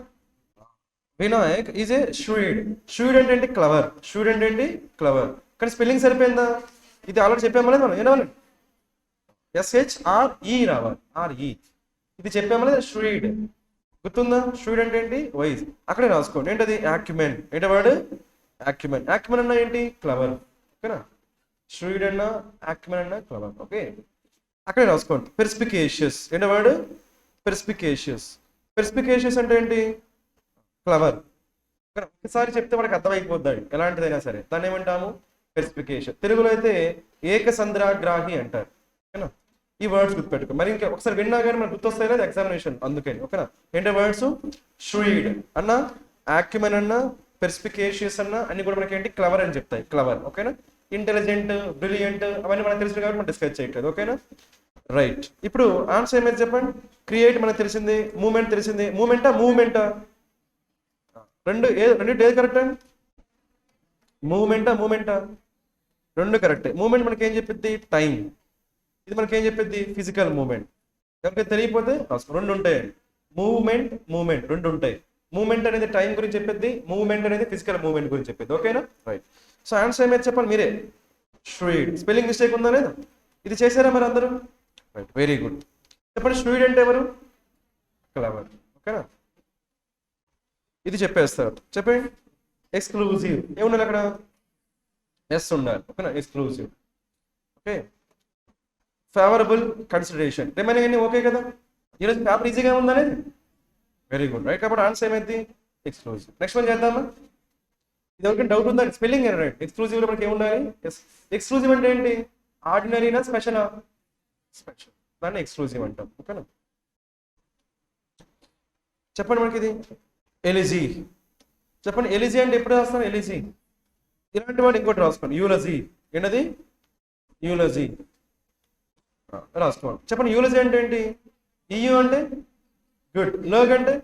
Vinayak is a ష్రూయిడ్. ష్రూయిడ్ అంటే ఏంటి? క్లవర్. ష్రూయిడ్ అంటే ఏంటి? క్లవర్. కానీ స్పెల్లింగ్ సరిపోయిందా? ఇది ఆల్రెడీ చెప్పామా లేదు మనం? ఏమవాలి? SHRE రావాలి. RE. ఇది చెప్పామా లేదా? ష్రూయిడ్. గుర్తుందా? ష్రూయిడ్ అంటే ఏంటి? వైజ్. అక్కడే రాసుకోండి. ఏంటది? యాక్యుమెన్. ఏంటి వర్డ్? యాక్యుమెన్. యాక్యుమెన్ అన్నా ఏంటి? క్లవర్. ఓకేనా? ష్రూయిడ్ అన్నా, యాక్యుమెన్ అన్నా క్లవర్. ఓకే, అక్కడే రాసుకోండి. పెర్స్పికేషియస్. ఏంటి వర్డ్? పెర్స్పికేషియస్. పెర్స్పికేషియస్ అంటే ఏంటి? క్లవర్. ఒకసారి చెప్తే మనకు అర్థమైపోద్దాడు ఎలాంటిదైనా సరే, దాన్ని ఏమంటాము? పెర్స్పికేషన్. తెలుగులో అయితే ఏకసంద్రాగ్రాహి అంటారు. ఓకేనా? ఈ వర్డ్స్ గుర్తుపెట్టుకో. మరి ఇంకా ఒకసారి విన్నా కానీ మనకు గుర్తొస్తాయి లేదా ఎగ్జామినేషన్, అందుకని. ఓకేనా? ఏంటో వర్డ్స్? ష్రూయిడ్ అన్న, యాక్యుమెన్ అన్న, పెర్స్పికేషియస్ అన్న అన్ని కూడా మనకి ఏంటి? క్లవర్ అని చెప్తాయి. క్లవర్. ఓకేనా? ఇంటెలిజెంట్, బ్రిలియంట్ అవన్నీ మనకు తెలిసింది కాబట్టి మనం డిస్కస్ చేయట్లేదు. ఓకేనా? రైట్. ఇప్పుడు ఆన్సర్ ఏమైతే చెప్పండి. క్రియేట్ మనకు తెలిసింది, మూమెంట్ తెలిసింది. మూమెంటా రెండింటి ఏది కరెక్ట్ అండి? మూమెంటా రెండు కరెక్టే. మూమెంట్ మనకి ఏం చెప్పిద్ది? టైం. ఇది మనకి ఏం చెప్పిద్ది? Physical moment. ఎవరికి తెలియకపోతే రెండు ఉంటాయండి. మూమెంట్ రెండు ఉంటాయి. మూమెంట్ అనేది టైం గురించి చెప్పిద్ది, మూమెంట్ అనేది ఫిజికల్ మూమెంట్ గురించి చెప్పిద్ది. ఓకేనా? రైట్. సో ఆన్సర్ ఏమైతే చెప్పండి మీరే. ష్రూయిడ్. స్పెల్లింగ్ మిస్టేక్ ఉందా లేదా? ఇది చేశారా మరి అందరూ? Right, very good. చెప్పండి, ష్రూయిడ్ అంటే ఎవరు? క్లవర్. ఓకేనా? ఇది చెప్పేస్తారు. చెప్పండి. ఎక్స్క్లూజివ్ ఏముండాలి అక్కడ? ఎస్ ఉండాలి. ఓకేనా? Exclusive. Okay. Favourable consideration. Remaining అన్ని ఓకే కదా? ఈరోజు పేపర్ ఈజీగా ఉందనేది వెరీ గుడ్. రైట్. కాబట్టి ఆన్సర్ ఏమైంది? ఎక్స్క్లూజివ్. నెక్స్ట్ వన్ చేద్దామా? ఇది ఎవరికైనా డౌట్ ఉందా? Spelling right. ఎక్స్క్లూజివ్ లో మనకి ఏముండాలి? ఎస్. ఎక్స్క్లూజివ్ అంటే ఏంటి? ఆర్డినరీనా స్పెషలా? స్పెషల్. దాన్ని ఎక్స్క్లూజివ్ అంటాం. ఓకేనా? చెప్పండి మనకి ఇది ఎలిజీ. చెప్పండి, ఎలిజీ అంటే ఎప్పుడు రాస్తాను? ఎలిజీ. ఇలాంటి వాడు ఇంకోటి రాసుకోండి, యూలజీ. ఏంటది? యూలజీ రాసుకోండి. చెప్పండి, యూలజీ అంటే ఏంటి? ఈయూ అంటే గుడ్, లాగ్ అంటే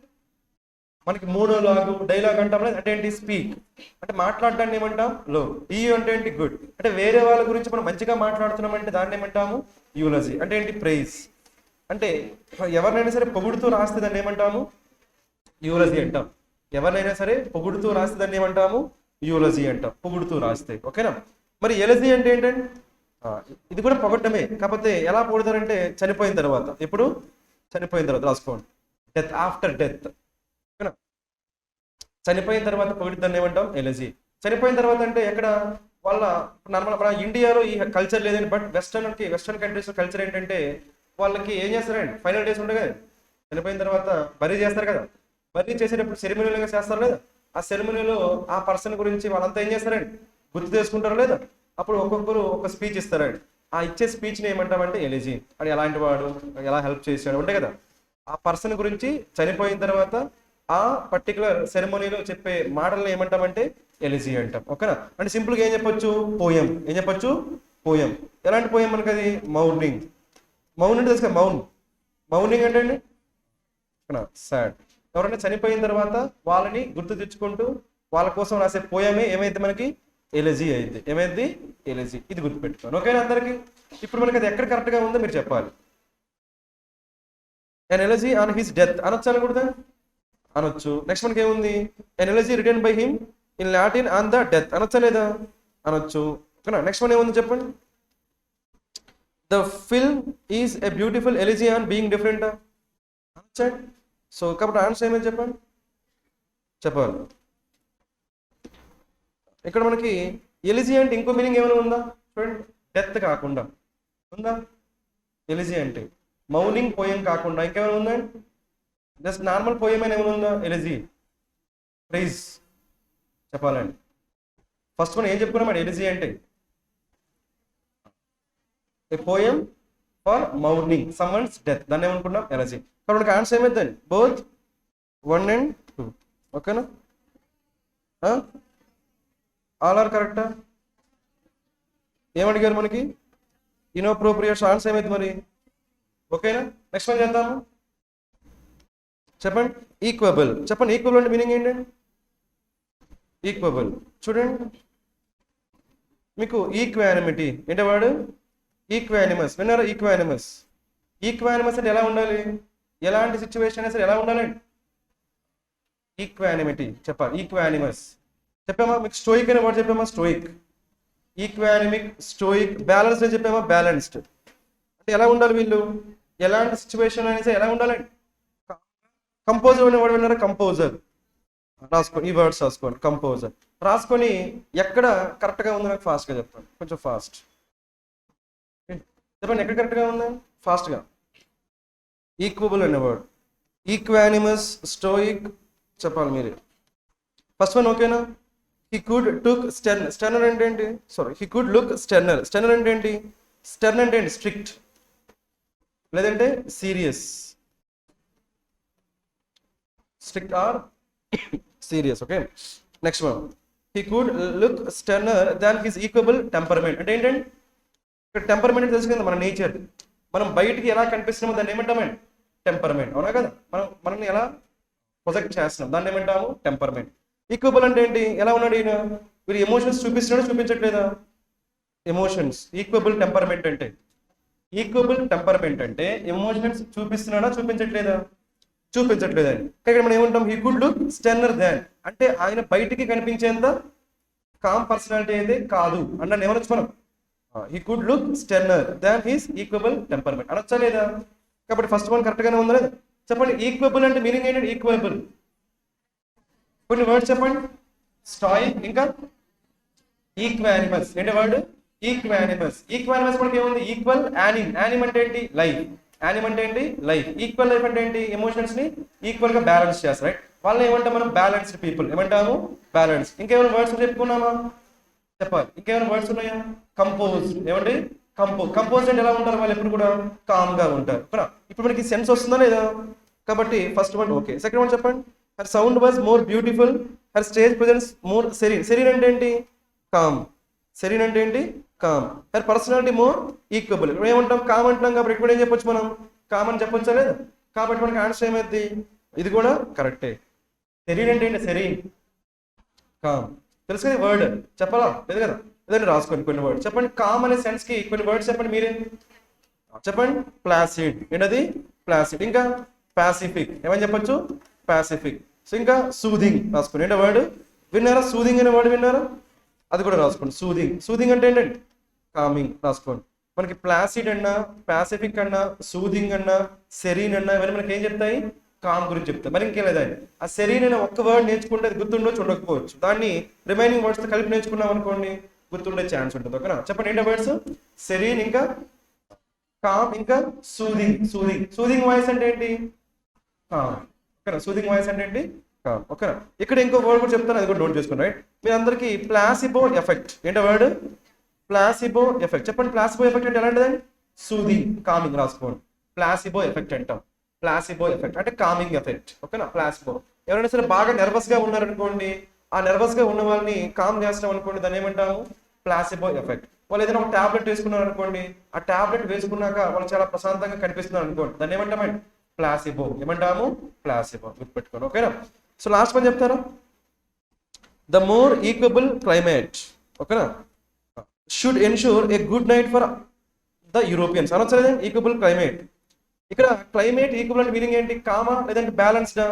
మనకి మోనోలాగ్, డైలాగ్ అంటాం. అంటే ఏంటి? స్పీక్. అంటే మాట్లాడడాన్ని ఏమంటాం? లో. ఈయూ అంటే ఏంటి? గుడ్. అంటే వేరే వాళ్ళ గురించి మనం మంచిగా మాట్లాడుతున్నాం అంటే దాన్ని ఏమంటాము? యూలజీ. అంటే ఏంటి? ప్రైజ్. అంటే ఎవరినైనా సరే పొగుడుతూ రాస్తే దాన్ని ఏమంటాము? యూలజీ అంటాం. ఎవరినైనా సరే పొగుడుతూ రాస్తే దాన్ని ఏమంటాము? యూలజీ అంటాం, పొగుడుతూ రాస్తే. ఓకేనా? మరి ఎలజీ అంటే ఏంటంటే ఇది కూడా పొగడమే, కాకపోతే ఎలా పొగుడతారంటే చనిపోయిన తర్వాత. ఎప్పుడు? చనిపోయిన తర్వాత. రాసుకోండి, డెత్, ఆఫ్టర్ డెత్. ఓకేనా? చనిపోయిన తర్వాత పొగిడిద్దాన్ని ఏమంటాం? ఎలజీ. చనిపోయిన తర్వాత అంటే ఎక్కడ? వాళ్ళ నార్మల్ మన ఇండియాలో ఈ కల్చర్ లేదండి, బట్ వెస్టర్న్ కంట్రీస్ కల్చర్ ఏంటంటే వాళ్ళకి ఏం చేస్తారండి? ఫైనల్ డేస్ ఉంటాయి కదా, చనిపోయిన తర్వాత బరీ చేస్తారు కదా. బరీ చేసేటప్పుడు సెరిమనీలుగా చేస్తారు లేదా? ఆ సెరిమనీలో ఆ పర్సన్ గురించి వాళ్ళంతా ఏం చేస్తారండి? గుర్తు చేసుకుంటారు లేదా? అప్పుడు ఒక్కొక్కరు ఒక స్పీచ్ ఇస్తారండి. ఆ ఇచ్చే స్పీచ్ని ఏమంటామంటే ఎలిజీ. అని ఎలాంటి వాడు, ఎలా హెల్ప్ చేశాడు ఉంటాయి కదా. ఆ పర్సన్ గురించి చనిపోయిన తర్వాత ఆ పర్టికులర్ సెరమోనీలో చెప్పే మాటలను ఏమంటామంటే ఎలిజీ అంటాం. ఓకేనా? అంటే సింపుల్గా ఏం చెప్పొచ్చు? పోయం. ఏం చెప్పొచ్చు? పోయం. ఎలాంటి పోయం మనకి అది? మౌనింగ్. మౌన్ అంటే తెలుసు కదా, మౌనింగ్ అంటే అండి సాడ్. ఎవరైనా చనిపోయిన తర్వాత వాళ్ళని గుర్తు తెచ్చుకుంటూ వాళ్ళ కోసం రాసే పోయమే ఏమైంది మనకి? ఎలిజీ అయింది. ఏమైంది? ఎలిజీ. ఇది గుర్తుపెట్టుకోండి. ఓకేనా అందరికి? ఇప్పుడు మనకి అది ఎక్కడ కరెక్ట్గా ఉందో మీరు చెప్పాలి. an elegy on his death అనొచ్చు అనకూడదా? అనొచ్చు. నెక్స్ట్ మనకి ఏముంది? an elegy written by him in Latin on the death అనొచ్చా లేదా? అనొచ్చు. ఓకేనా? నెక్స్ట్ వన్ ఏముంది చెప్పండి? the film is a beautiful elegy on being different అనొచ్చా? సో కాబట్టి ఆన్సర్ ఏమని చెప్పండి? చెప్పాలి. ఇక్కడ మనకి ఎలిజీ అంటే ఇంకో మీనింగ్ ఏమైనా ఉందా చూడండి? డెత్ కాకుండా ఉందా? ఎలిజీ అంటే మౌనింగ్ పోయం కాకుండా ఇంకేమైనా ఉందండి? జస్ట్ నార్మల్ పోయం అని ఏమైనా ఉందా? ఎలిజీ, ప్రైజ్ చెప్పాలండి. ఫస్ట్ మనం ఏం చెప్పుకున్నాం? ఎలిజీ అంటే a poem for mourning someone's death, దాన్ని ఏమనుకున్నాం? ఎలిజీ. కాబట్టి మనకి ఆన్సర్ ఏమైందండి? Both 1 and 2. ఓకేనా? ఆల్ ఆర్ కరెక్టా? ఏమడిగారు మనకి? ఇన్అప్రోప్రియేట్. ఆన్సర్ ఏమైంది మరి? ఓకేనా? నెక్స్ట్ వన్ చేద్దాము. చెప్పండి, ఈక్వబుల్. చెప్పండి, ఈక్వబుల్ అంటే మీనింగ్ ఏంటండి? ఈక్వబుల్ చూడండి, మీకు ఈక్వానిమిటీ ఏంటి వాడు? ఈక్వానిమస్. విన్నారా? ఈక్వానిమస్. ఈక్వానిమస్ అంటే ఎలా ఉండాలి? ఎలాంటి సిచ్యువేషన్ అయినా సరే ఎలా ఉండాలండి? ఈక్వానిమిటీ చెప్పాలి. ఈక్వానిమస్ చెప్పామా? మీకు స్టోయిక్ అనే వర్డ్ చెప్పామా? Stoic, equanimic, stoic. బ్యాలెన్స్ అని చెప్పామా? బ్యాలెన్స్డ్. అంటే ఎలా ఉండాలి వీళ్ళు? ఎలాంటి సిచ్యువేషన్ అయినా సరే ఎలా ఉండాలండి? కంపోజర్ అనే వర్డ్ విన్నారా? కంపోజర్. రాసుకోండి, ఈ వర్డ్స్ రాసుకోండి. కంపోజర్ రాసుకొని ఎక్కడ కరెక్ట్గా ఉందో నాకు ఫాస్ట్గా చెప్పండి. కొంచెం ఫాస్ట్ చెప్పండి, ఎక్కడ కరెక్ట్గా ఉంది? ఫాస్ట్గా. ఈక్వబుల్ అనే వర్డ్ ఈక్వానిమస్, స్టోయిక్ చెప్పాలి మీరే. ఫస్ట్ వన్ ఓకేనా? He could took stern. Sterner అంటే ఏంటి? Sorry, he could look sterner. Sterner అంటే ఏంటి? స్టెర్న్ అంటే ఏంటి? స్ట్రిక్ట్ లేదంటే serious. Strict or serious. Okay, next one. He could look sterner than his equable temperament. అంటే ఏంటంటే ఇక్కడ టెంపర్మెంట్ తెలుసు కదా, మన నేచర్. మనం బయటికి ఎలా కనిపిస్తున్నామో దాన్ని ఏమంటామండి? టెంపర్మెంట్. అవునా కదా? మనల్ని ఎలా ప్రొజెక్ట్ చేస్తున్నాం దాన్ని ఏమంటాము? టెంపర్మెంట్. ఈక్వబుల్ అంటే ఏంటి? ఎలా ఉన్నాడు ఈయన? వీడు ఎమోషన్స్ చూపిస్తున్నాడు, చూపించట్లేదా? ఎమోషన్స్. ఈక్వబుల్ టెంపర్మెంట్ అంటే, ఈక్వబుల్ టెంపర్మెంట్ అంటే ఎమోషన్స్ చూపిస్తున్నాడా, చూపించట్లేదా? చూపించట్లేదండి. ఇక్కడ మనం ఏమంటాం? హీ కుడ్ లుక్ స్టెర్నర్ దాన్ అంటే ఆయన బయటికి కనిపించేంత కామ్ పర్సనాలిటీ అయితే కాదు అన్నాను. ఏమనొచ్చు మనం? He could look sterner than his equable temperament అనొచ్చా లేదా? కాబట్టి ఫస్ట్ వన్ కరెక్ట్ గానే ఉందా లేదా? చెప్పండి. ఈక్వబుల్ అంటే మీనింగ్ ఏంటంటే ఈక్వబుల్. కొన్ని వర్డ్స్ చెప్పండి. స్టాయిక్, ఇంకా ఈక్వానిమస్. ఏంటి వర్డ్? ఈక్వానిమస్. ఈక్వానిమస్ మనకి ఏముంది? Equal anime. యానిమ్ అంటే ఏంటి? లైఫ్. యానిమ్ అంటే ఏంటి? లైఫ్. ఈక్వల్ లైఫ్ అంటే ఏంటి? ఎమోషన్స్ ని ఈక్వల్ గా బ్యాలెన్స్ చేస్తారు. రైట్? వాళ్ళని ఏమంటాం మనం? Balanced people. ఏమంటాము? బ్యాలెన్స్. ఇంకేమైనా వర్డ్స్ చెప్పుకున్నామా? చెప్పాలి. ఇంకేమైనా వర్డ్స్ ఉన్నాయా? కంపోజ్. ఏమండి? కంపోజ్ అంటే ఎలా ఉంటారు వాళ్ళు? ఎప్పుడు కూడా కామ్ గా ఉంటారు. ఇప్పుడు మనకి సెన్స్ వస్తుందా లేదా? కాబట్టి first one okay. Second one చెప్పండి. Her sound was more beautiful, her stage presence more serene. Serene అంటే ఏంటి? కామ్. సెరీన్ అంటే ఏంటి? Calm. Her personality more equable. ఇప్పుడు ఏమంటాం? కామ్ అంటున్నాం కాబట్టి ఇప్పుడు ఏం చెప్పొచ్చు మనం? కామ్ అని చెప్పొచ్చా లేదా? కాబట్టి మనకి ఆన్సర్ ఏమైంది? ఇది కూడా కరెక్టే. సెరీన్ అంటే ఏంటి? Serene, calm. తెలుసు కదా వర్డ్? చెప్పాలా లేదు కదా? ఏదైనా రాసుకోండి కొన్ని వర్డ్ చెప్పండి. కామ్ అనే సెన్స్ కి కొన్ని వర్డ్స్ చెప్పండి మీరే. చెప్పండి. ప్లాసిడ్. ఏంటది? ప్లాసిడ్. ఇంకా పాసిఫిక్. ఏమని చెప్పొచ్చు? పాసిఫిక్. సో ఇంకా సూదింగ్ రాసుకోండి. ఏంటో వర్డ్ విన్నారా? సూదింగ్ అనే వర్డ్ విన్నారా? అది కూడా రాసుకోండి. సూదింగ్. సూదింగ్ అంటే ఏంటండి? కామింగ్. రాసుకోండి. మనకి ప్లాసిడ్ అన్నా, పాసిఫిక్ అన్నా, సూదింగ్ అన్నా, సెరీన్ అన్నా ఇవన్నీ మనకి ఏం చెప్తాయి? కామ్ గురించి చెప్తాయి. మరి ఇంకేం లేదండి. ఆ సెరీన్ అనే ఒక్క వర్డ్ నేర్చుకుంటే అది గుర్తుండొచ్చు, ఉండకపోవచ్చు. దాన్ని రిమైనింగ్ వర్డ్స్ తో కలిపి నేర్చుకున్నాం అనుకోండి, గుర్తుండే ఛాన్స్ ఉంటుంది. ఓకేనా? చెప్పండి. ఏంటో వర్డ్స్? సెరీన్, ఇంకా కామ్, ఇంకా సూదింగ్. సూదింగ్. సూదింగ్ వాయిస్ అంటే ఏంటి? కామ్. ఓకేనా? సూదింగ్ వాయిస్ అంటే ఏంటి? కామ్. ఓకేనా? ఇక్కడ ఇంకో వర్డ్ కూడా చెప్తాను, అది కూడా నోట్ చేసుకోండి. రైట్? మీ అందరికి ప్లాసిబో ఎఫెక్ట్. ఏంటో వర్డ్? Placebo effect. చెప్పండి. ప్లాసిబో ఎఫెక్ట్ అంటే ఎలాంటిదండి? Soothing, calming. రాసుకోండి. ప్లాసిబో ఎఫెక్ట్ అంటాం. ప్లాసిబో ఎఫెక్ట్ అంటే కామింగ్ ఎఫెక్ట్. ఓకేనా? ప్లాసిబో. ఎవరైనా సరే బాగా నర్వస్ గా ఉన్నారనుకోండి, ఆ నర్వస్ గా ఉన్న వాళ్ళని కామ్ చేస్తాం అనుకోండి, దాన్ని ఏమంటాము? Placebo effect. వాళ్ళు ఏదైనా ఒక టాబ్లెట్ వేసుకున్నారు అనుకోండి, ఆ టాబ్లెట్ వేసుకున్నాక వాళ్ళు చాలా ప్రశాంతంగా కనిపిస్తున్నారు అనుకోండి, దాన్ని ఏమంటామండి? ప్లాసిబో. ఏమంటాము? ప్లాసిబో. గుర్తుపెట్టుకోండి. ఓకేనా? సో లాస్ట్ వన్ చెప్తారా? The more equable climate. ఓకేనా? Should ensure a good night for the Europeans. అనొచ్చలేదా? Equable climate. ఇక్కడ క్లైమేట్ ఈక్వల్ అంటే మీనింగ్ ఏంటి? కామా లేదంటే బ్యాలెన్స్డా?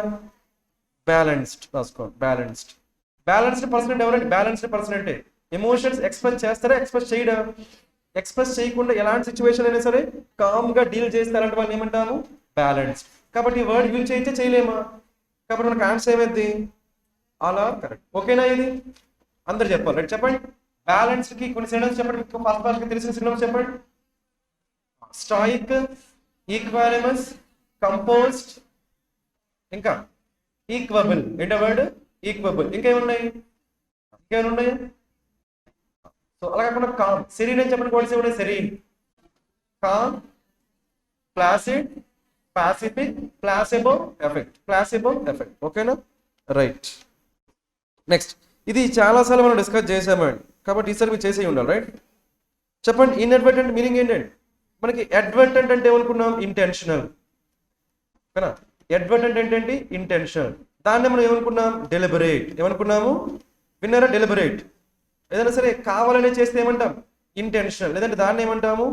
బ్యాలెన్స్డ్. రాసుకోండి. బ్యాలెన్స్డ్. బ్యాలెన్స్డ్ పర్సన్ అంటే ఎవరండి? బ్యాలెన్స్డ్ పర్సన్ అంటే ఎమోషన్స్ ఎక్స్ప్రెస్ చేస్తారా, ఎక్స్ప్రెస్ చేయడా? ఎక్స్ప్రెస్ చేయకుండా ఎలాంటి సిచ్యువేషన్ అయినా సరే కామ్ గా డీల్ చేస్తే అలాంటి వాళ్ళని ఏమంటాము? బ్యాలెన్స్డ్. కాబట్టి ఈ వర్డ్ యూజ్ చేయొచ్చా, చేయలేమా? కాబట్టి మనకు ఆన్సర్ ఏమైంది? All are correct. ఓకేనా? ఇది అందరు చెప్పాలి. రైట్? చెప్పండి. బ్యాలెన్స్డ్ కి కొన్ని సినోనిమ్స్ చెప్పండి. ఫస్ట్ కి తెలిసిన సినోనిమ్స్ చెప్పండి. స్టాయిక్, ఈక్వానిమస్, కంపోజ్డ్, ఇంకా ఈక్వబుల్. ఏంటో వర్డ్? ఈక్వబుల్. ఇంకేమున్నాయి? సో అలా కాకుండా కామ్. సెరీన్ అని చెప్పండి. వర్డ్స్ ఏమున్నాయి? Serene, calm, placid, pacific, placebo effect. Placebo effect. ఓకేనా? రైట్. నెక్స్ట్. ఇది చాలాసార్లు మనం డిస్కస్ చేసామండి, కాబట్టి ఈసారి మీరు చేసే ఉండాలి. రైట్? చెప్పండి. ఇన్అడ్వర్టెంట్ మీనింగ్ ఏంటండి? మనకి అడ్వర్టెంట్ అంటే ఏమనుకున్నాం? ఇంటెన్షనల్. ఓకేనా? అడ్వర్టెంట్ అంటే ఏంటి? ఇంటెన్షనల్. దాన్ని మనం ఏమనుకున్నాం? డెలిబరేట్. ఏమనుకున్నాము? విన్నారా? డెలిబరేట్. ఏదైనా సరే కావాలనే చేస్తే ఏమంటాం? ఇంటెన్షనల్. లేదంటే దాన్ని ఏమంటాము?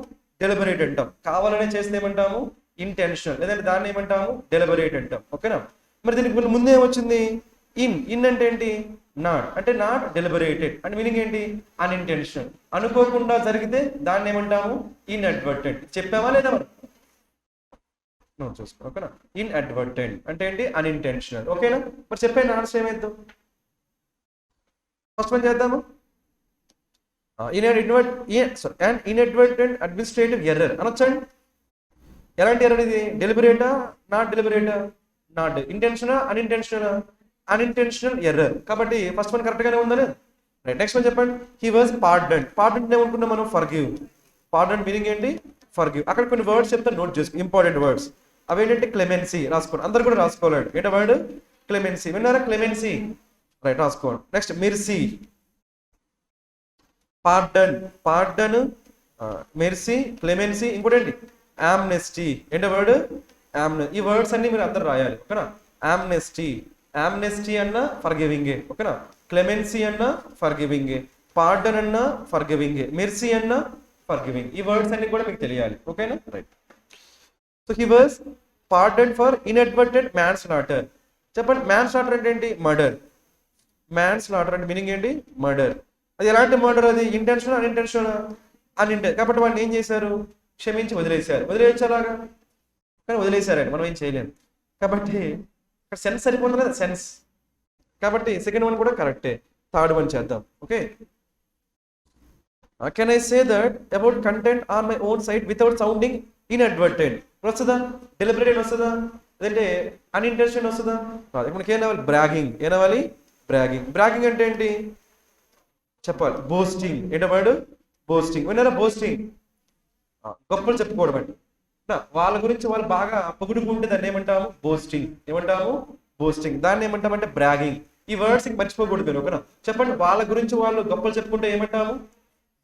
డెలిబరేట్ అంటాం. కావాలనే చేస్తే ఏమంటాము? ఇంటెన్షనల్. లేదంటే దాన్ని ఏమంటాము? డెలిబరేట్ అంటాం. ఓకేనా? మరి దీనికి ముందే ఏమొచ్చింది? ఇన్ అంటే ఏంటి? నాట్. అంటే నాట్ డెలిబరేటెడ్ అంటే మీనింగ్ ఏంటి? అన్ఇంటెన్షనల్. అనుకోకుండా జరిగితే దాన్ని ఏమంటాము? ఇన్అడ్వర్టెంట్. చెప్పామా లేదా మనం? చూసుకో. ఓకేనా? ఇన్అడ్వర్టెంట్ అంటే ఏంటి? అన్ఇంటెన్షనల్. ఓకేనా? మరి చెప్పండి ఆన్సర్ ఏమైద్దాం? ఫస్ట్ వన్ చేద్దాము. ఇన్అడ్వర్టెంట్ అడ్మినిస్ట్రేటివ్ ఎర్రర్ అనొచ్చండి. ఎలాంటి ఎర్రర్ ఇది? డెలిబరేటా, నాట్ డెలిబరేటా? Not intentional unintentional error. కాబట్టి ఫస్ట్ వన్ కరెక్ట్ గానే ఉందని రైట్. నెక్స్ట్ వన్ చెప్పండి. He was pardon. పార్డన్ ఏమనుకున్నాం మనం? ఫర్గివ్. పార్డన్ మీనింగ్ ఏంటి? ఫర్గివ్. అక్కడ కొన్ని వర్డ్స్ చెప్తాను, నోట్ చేసుకో, ఇంపార్టెంట్ వర్డ్స్. అవి ఏంటంటే క్లెమెన్సీ. రాసుకోండి, అందరు కూడా రాసుకోవాలి. ఏంటో వర్డ్? క్లెమెన్సీ. విన్నారా? క్లెమెన్సీ. రైట్, రాసుకోండి. Next mercy. Pardon, mercy, clemency. ఇంకోటి ఏంటి? ఆమ్నెస్టీ. ఏంటో వర్డ్? ఈ వర్డ్స్ అన్ని మీరు అందరు రాయాలి, ఓకేనా? ఆమ్నెస్టీ అన్న ఫర్గివింగే, ఓకేనా? క్లెమెన్సీ అన్న ఫర్గివింగే, పార్డన్ అన్న ఫర్గివింగే, మెర్సీ అన్న ఫర్గివింగ్. ఈ వర్డ్స్ అన్ని కూడా మీకు తెలియాలి, ఓకేనా? Right. So he was pardon for inadvertent manslaughter. చెప్పండి, మ్యాన్ స్లాటర్ అంటే ఏంటి? మర్డర్. మ్యాన్ స్లాటర్ అంటే మీనింగ్ ఏంటి? మర్డర్. అది ఎలాంటి మర్డర్? అది ఇంటెన్షనల్ అన్ఇంటెన్షనల్. కాబట్టి వాళ్ళు ఏం చేశారు? క్షమించి వదిలేశారు. వదిలేయచ్చాలాగా, కానీ వదిలేశారండి, మనం ఏం చేయలేము. కాబట్టి ఇక్కడ సెన్స్ సరిపోతుంది కదా, సెన్స్. కాబట్టి సెకండ్ వన్ కూడా కరెక్టే. థర్డ్ వన్ చేద్దాం, okay? Can I say that about content on my own side without sounding inadvertent? వస్తుందా? డెలిబరేటెడ్ వస్తుందా? లేదంటే అన్ఇంటెన్షన్ వస్తుందా? మనకి ఏం అవ్వాలి? బ్రాగింగ్. ఏం అవ్వాలి? బ్రాగింగ్ అంటే ఏంటి చెప్పాలి? బోస్టింగ్. ఏంటో వర్డ్? బోస్టింగ్. విన్నారా? బోస్టింగ్, గొప్పలు చెప్పుకోవడం అండి. వాళ్ళ గురించి వాళ్ళు బాగా పొగుడుకుంటే దాన్ని ఏమంటాము? బోస్టింగ్. ఏమంటాము? బోస్టింగ్. దాన్ని ఏమంటామంటే బ్రాగింగ్. ఈ వర్డ్స్ మర్చిపోకూడదు మీరు, ఓకేనా? చెప్పండి, వాళ్ళ గురించి వాళ్ళు గొప్పలు చెప్పుకుంటే ఏమంటాము?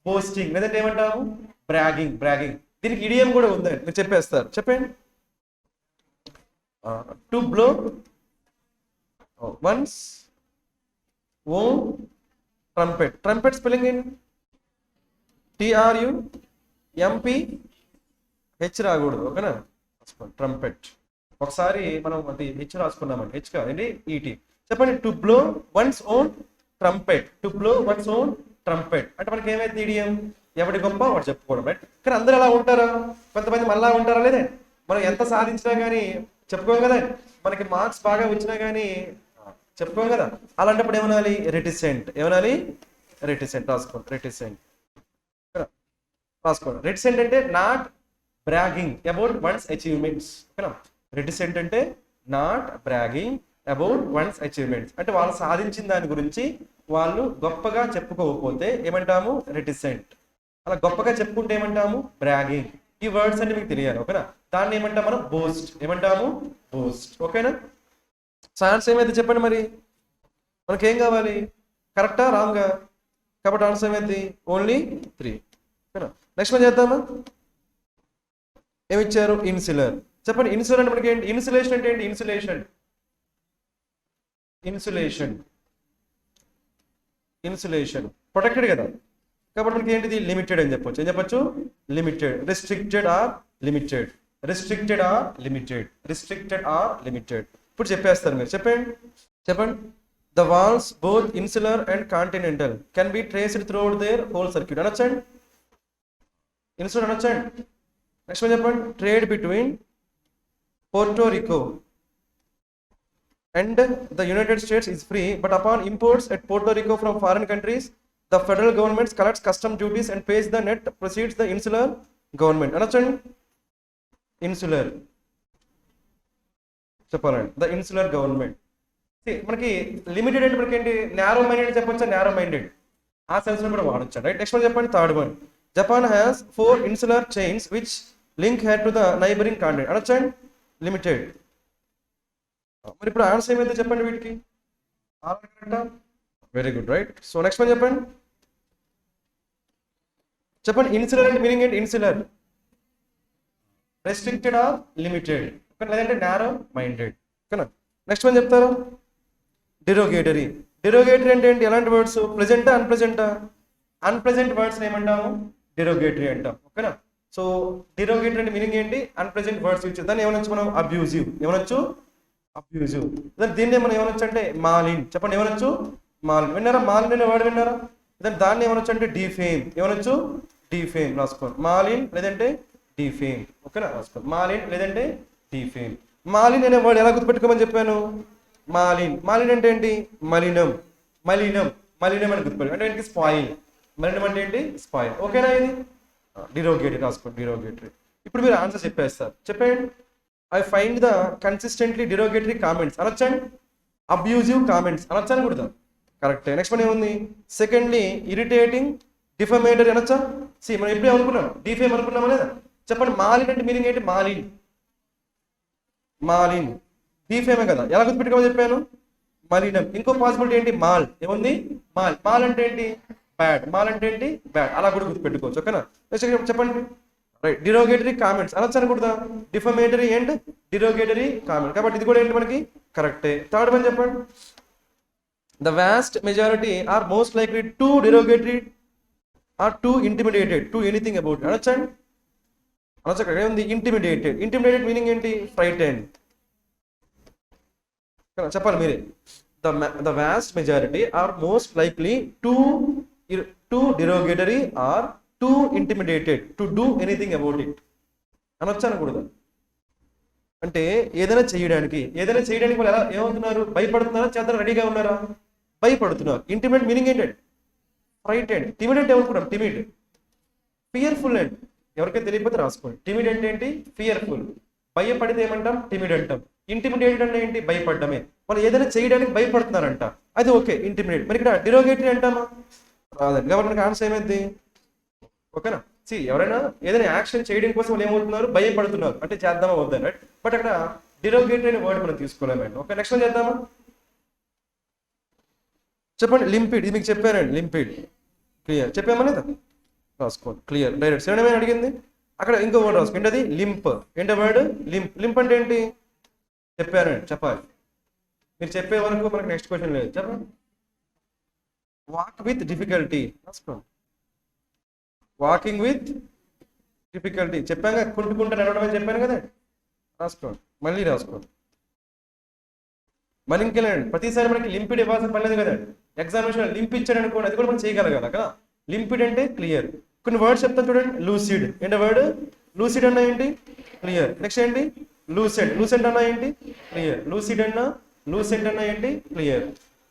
బోస్టింగ్. లేదంటే ఏమంటాము? బ్రాగింగ్. దీనికి ఇడియం కూడా ఉందండి, మీరు చెప్పేస్తారు. చెప్పండి. To blow once own trumpet. Trumpet spelling ఏంటి? TRUMPH రాకూడదు, ఓకేనా? ట్రంపెట్. ఒకసారి మనం అది హెచ్ రాసుకున్నామండి, హెచ్ కాదండి, ఈటీ. చెప్పండి, to blow once own trumpet. To blow once own trumpet అంటే మనకి ఏమైతే ఇడియం? ఎవడి గొప్ప వాడు చెప్పుకోవడం, రైట్? కానీ అందరూ ఎలా ఉంటారా? కొంతమంది మళ్ళా ఉంటారా? లేదా? మనం ఎంత సాధించినా కానీ చెప్పుకోం కదా, మనకి మార్క్స్ బాగా వచ్చినా కానీ చెప్పుకోం కదా. అలాంటప్పుడు ఏమనాలి? రెటిసెంట్. ఏమనాలి? రెటిసెంట్. రాసుకోండి, రెటిసెంట్. రాసుకోండి. రెటిసెంట్ అంటే not bragging about once achievements, ఓకేనా? రెటిసెంట్ అంటే not bragging about once achievements అంటే వాళ్ళు సాధించిన దాని గురించి వాళ్ళు గొప్పగా చెప్పుకోకపోతే ఏమంటాము? రెటిసెంట్. అలా గొప్పగా చెప్పుకుంటే ఏమంటాము? బ్రాగింగ్. ఈ వర్డ్స్ అన్ని మీకు తెలియాలి, ఓకేనా? దాన్ని ఏమంటాం మనం? బోస్ట్. ఏమంటాము? బోస్ట్, ఓకేనా? ఆన్సర్ ఏమైతే చెప్పండి మరి. మనకేం కావాలి? కరెక్టా రాంగా? కాబట్టి ఆన్సర్ ఏమైంది? ఓన్లీ 3, ఓకేనా? నెక్స్ట్ మనం చేద్దామా? ఏమిచ్చారు? ఇన్సులర్. చెప్పండి, ఇన్సులర్ అంటే మనకి ఏంటి? ఇన్సులేషన్ అంటే ఏంటి? ఇన్సులేషన్ ప్రొటెక్టెడ్ కదా, కాబట్టి మనకి ఏంటిది? లిమిటెడ్ అని చెప్పొచ్చు. ఏం చెప్పొచ్చు? లిమిటెడ్. Restricted or limited. ఇప్పుడు చెప్పేస్తారు మీరు. చెప్పండి. The walls both insular and continental can be traced throughout their whole circuit. అనొచ్చండి, ఇన్సులర్ అనొచ్చండి. నెక్స్ట్ వన్ చెప్పండి. Trade between Puerto Rico and the United States is free, but upon imports at Puerto Rico from foreign countries, the federal government collects custom duties and pays the net proceeds the insular government. Understand? Insular. చెప్పాలండి, the insular government. మనకి limited అంటే మనకి ఏంటి? Narrow minded చెప్పొచ్చా? Narrow minded ఆ sense లో కూడా వాడొచ్చా, రైట్? నెక్స్ట్ వన్ చెప్పండి. Third one. Japan has 4 insular chains which link her to the neighboring continent. Understand? Limited. మరి ఇప్పుడు ఆన్సర్ ఏమైతే చెప్పండి వీటికి? Very good, right? So next one చెప్పండి. ఇన్సులర్ అంటే మీనింగ్ ఏంటి? ఇన్సులర్ రెస్ట్రిక్టెడ్ ఆర్ లిమిటెడ్, లేదంటే నారో మైండెడ్, ఓకేనా? నెక్స్ట్ వన్ చెప్తారు. డిరోగేటరీ. డిరోగేటరీ అంటే ఏంటి? ఎలాంటి వర్డ్స్? ప్రెజెంటా అన్ప్రెజెంటా? అన్ప్రెజెంట్ వర్డ్స్ ఏమంటాము? డిరోగేటరీ అంటాం, ఓకేనా? సో డిరోగేటరీ అంటే మీనింగ్ ఏంటి? అన్ప్రెజెంట్ వర్డ్స్ యూజ్. దాన్ని ఏమనొచ్చు మనం? అబ్యూజివ్. ఏమనొచ్చు? అబ్యూజివ్. దీన్ని మనం ఏమనొచ్చు అంటే మాలిన్. చెప్పండి, ఏమనొచ్చు? మాలిన్. విన్నారా? మాలిన్ అనే వర్డ్ విన్నారా? దాన్ని ఏమనొచ్చు అంటే డిఫేమ్. ఏమనొచ్చు? డిఫేమ్. రాసుకోండి, మాలిన్ లేదంటే డిఫేమ్, ఓకేనా? రాసుకోండి, మాలిన్ లేదంటే డిఫేమ్. మాలిన్ అనే వర్డ్ ఎలా గుర్తుపెట్టుకోమని చెప్పాను? మాలిన్ అంటే ఏంటి? మలినం అని గుర్తుపెట్టు. అంటే ఏంటి? స్పాయిల్. మలినం అంటే ఏంటి? స్పాయిల్, ఓకేనా? ఇది డిరోగేటరీ. రాసుకోండి, డిరోగేటరీ. ఇప్పుడు మీరు ఆన్సర్ చెప్పేస్తారు. చెప్పండి. I find the consistently derogatory comments అనొచ్చండి, అబ్యూజివ్ కామెంట్స్ అనొచ్చని కూడా కరెక్టే. నెక్స్ట్ వన్ ఏముంది, సెకండ్లీ ఇరిటేటింగ్ డిఫమేటరీ అనొచ్చా? మనం ఎప్పుడే అనుకున్నాం డిఫేమ్ అనుకున్నామా లేదా? చెప్పండి, మాలిన్ అంటే మీనింగ్ ఏంటి? మాలిన్, మాలిన్ డిఫేమే కదా, ఎలా గుర్తుపెట్టుకోమని చెప్పాను? మలినం. ఇంకో పాసిబిలిటీ ఏంటి? మాల్. ఏముంది? మాల్. మాల్ అంటే ఏంటి? బ్యాడ్. మాల్ అంటే ఏంటి? బ్యాడ్. అలా కూడా గుర్తుపెట్టుకోవచ్చు. ఓకేనా? చెప్పండి, రైట్. డిరోగేటరీ కామెంట్స్ అనొచ్చు అనుకుంటా, డిఫమేటరీ అండ్ డిరోగేటరీ కామెంట్. కాబట్టి ఇది కూడా ఏంటి మనకి? కరెక్టే. థర్డ్ వన్ చెప్పండి, the vast majority are most likely to derogatory or to intimidated to anything about అనొచ్చండి, అనొచ్చు. అక్కడ ఏముంది? ఇంటిమిడేటెడ్. ఇంటిమిడేటెడ్ మీనింగ్ ఏంటి? ఫ్రైటెండ్. చెప్పాలి మీరే. The vast majority are most likely to derogatory or to intimidated to do anything about it అనొచ్చు అనకూడదు. అంటే ఏదైనా చేయడానికి వాళ్ళు ఎలా ఏమవుతున్నారు? భయపడుతున్నారా? చేద్దాం రెడీగా ఉన్నారా? భయపడుతున్నారు. ఇంటిమిడేట్ మీనింగ్ ఏంటంటే ఫ్రైటెండ్. టిమిడ్ అంటే ఏమనుకున్నాం? టిమిడ్, ఫియర్ఫుల్ అండ్ ఎవరికైతే తెలియకపోతే రాసుకోండి. టిమిడ్ అంటే ఏంటి? ఫియర్ఫుల్. భయపడితే ఏమంటాం? టిమిడ్ అంటాం. ఇంటిమిడేటెడ్ అంటే ఏంటి? భయపడ్డమే. వాళ్ళు ఏదైనా చేయడానికి భయపడుతున్నారంట, అది ఓకే ఇంటిమిడేట్. మరి ఇక్కడ డిరోగేటరీ అంటామా? రాదండి. కాబట్టి మనకి ఆన్సర్ ఏమైంది? ఓకేనా? ఎవరైనా ఏదైనా యాక్షన్ చేయడం కోసం వాళ్ళు ఏమవుతున్నారు? భయపడుతున్నారు, అంటే చేద్దామా వద్దని, రైట్? బట్ అక్కడ డిరోగేటరీ అనే వర్డ్ మనం తీసుకోలేమండి. ఓకే, నెక్స్ట్ వన్ చేద్దామా? చెప్పండి, లింపిడ్. ఇది మీకు చెప్పానండి, లింపిడ్. క్లియర్ చెప్పామా లేదా? రాసుకోండి, క్లియర్. డైరెక్ట్ శరణమే అడిగింది. అక్కడ ఇంకో వర్డ్ రాసుకోండి, అది లింప్. ఏంటో వర్డ్? లింప్. లింప్ అంటే ఏంటి? చెప్పానండి, చెప్పాలి. మీరు చెప్పే వరకు మనకు నెక్స్ట్ క్వశ్చన్ లేదు. చెప్పండి, వాక్ విత్ డిఫికల్టీ. రాసుకోండి, వాకింగ్ విత్ డిఫికల్టీ. చెప్పాక కుంటుకుంటూ నడవడం అని చెప్పాను కదా, రాసుకోండి, మళ్ళీ రాసుకోండి. మరి ఇంకెళ్ళండి, ప్రతిసారి మనకి లింపిడ్ ఇవ్వాల్సిన పని లేదు కదండి. ఎగ్జామినేషన్ లింప్ ఇచ్చాడు అనుకోండి, అది కూడా మనం చేయగలగాలి కదా. లింపిడ్ అంటే క్లియర్. కొన్ని వర్డ్స్ చెప్తాను చూడండి, లూసిడ్. ఏంటో వర్డ్? లూసిడ్ అన్నా ఏంటి? క్లియర్. నెక్స్ట్ ఏంటి? లూసెంట్. లూసెంట్ అన్నా ఏంటి? క్లియర్. లూసిడ్ అన్నా, లూసెంట్ అన్నా ఏంటి? క్లియర్.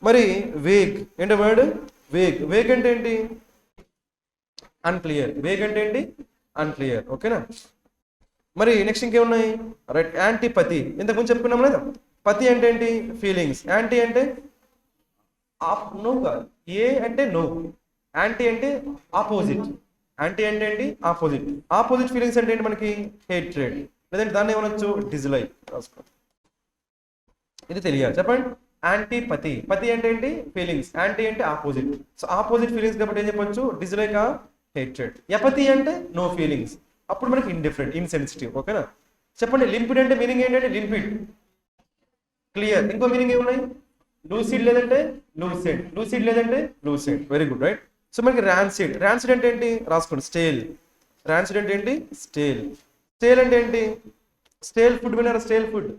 మరి వేగ్. ఏంటో వర్డ్? వేగ్. వేగ్ అంటే ఏంటి? అన్క్లియర్. వేగ్ అంటే ఏంటి? అన్క్లియర్. ఓకేనా? మరి నెక్స్ట్ ఇంకేమున్నాయి? రైట్, యాంటీపతి. ఇంతకుముందు చెప్పుకున్నాం లేదా? పతి అంటే ఏంటి? ఫీలింగ్స్. యాంటీ అంటే నో కాదు, ఏ అంటే నో. యాంటీ అంటే ఆపోజిట్. యాంటీ అంటే ఏంటి? ఆపోజిట్. ఆపోజిట్ ఫీలింగ్స్ అంటే ఏంటి మనకి? హేట్రెడ్, లేదంటే దాన్ని ఏమనొచ్చు? డిజ్లైక్. రాసుకో, ఇది తెలియాలి. చెప్పండి, యాంటీపతి. పతి అంటే ఏంటి? ఫీలింగ్స్. యాంటీ అంటే ఆపోజిట్. సో ఆపోజిట్ ఫీలింగ్స్ కాబట్టి ఏం చెప్పొచ్చు? Dislike, hatred. ఎపతి అంటే నో ఫీలింగ్స్, అప్పుడు మనకి ఇండిఫరెంట్, ఇన్సెన్సిటివ్. ఓకేనా? చెప్పండి, లింపిడ్ అంటే మీనింగ్ ఏంటంటే? లింపిడ్, క్లియర్. ఇంకో మీనింగ్ ఏమున్నాయి? లూసిడ్ లేదంటే లూసెంట్, లూసిడ్ లేదంటే Lucent. Very good, right. So మనకి ర్యాన్సిడ్. ర్యాన్సిడ్ అంటే ఏంటి? రాసుకోండి, స్టేల్. ర్యాన్సిడ్ అంటే ఏంటి? స్టేల్. స్టేల్ అంటే ఏంటి? స్టేల్ ఫుడ్ విన్నారా? స్టేల్ ఫుడ్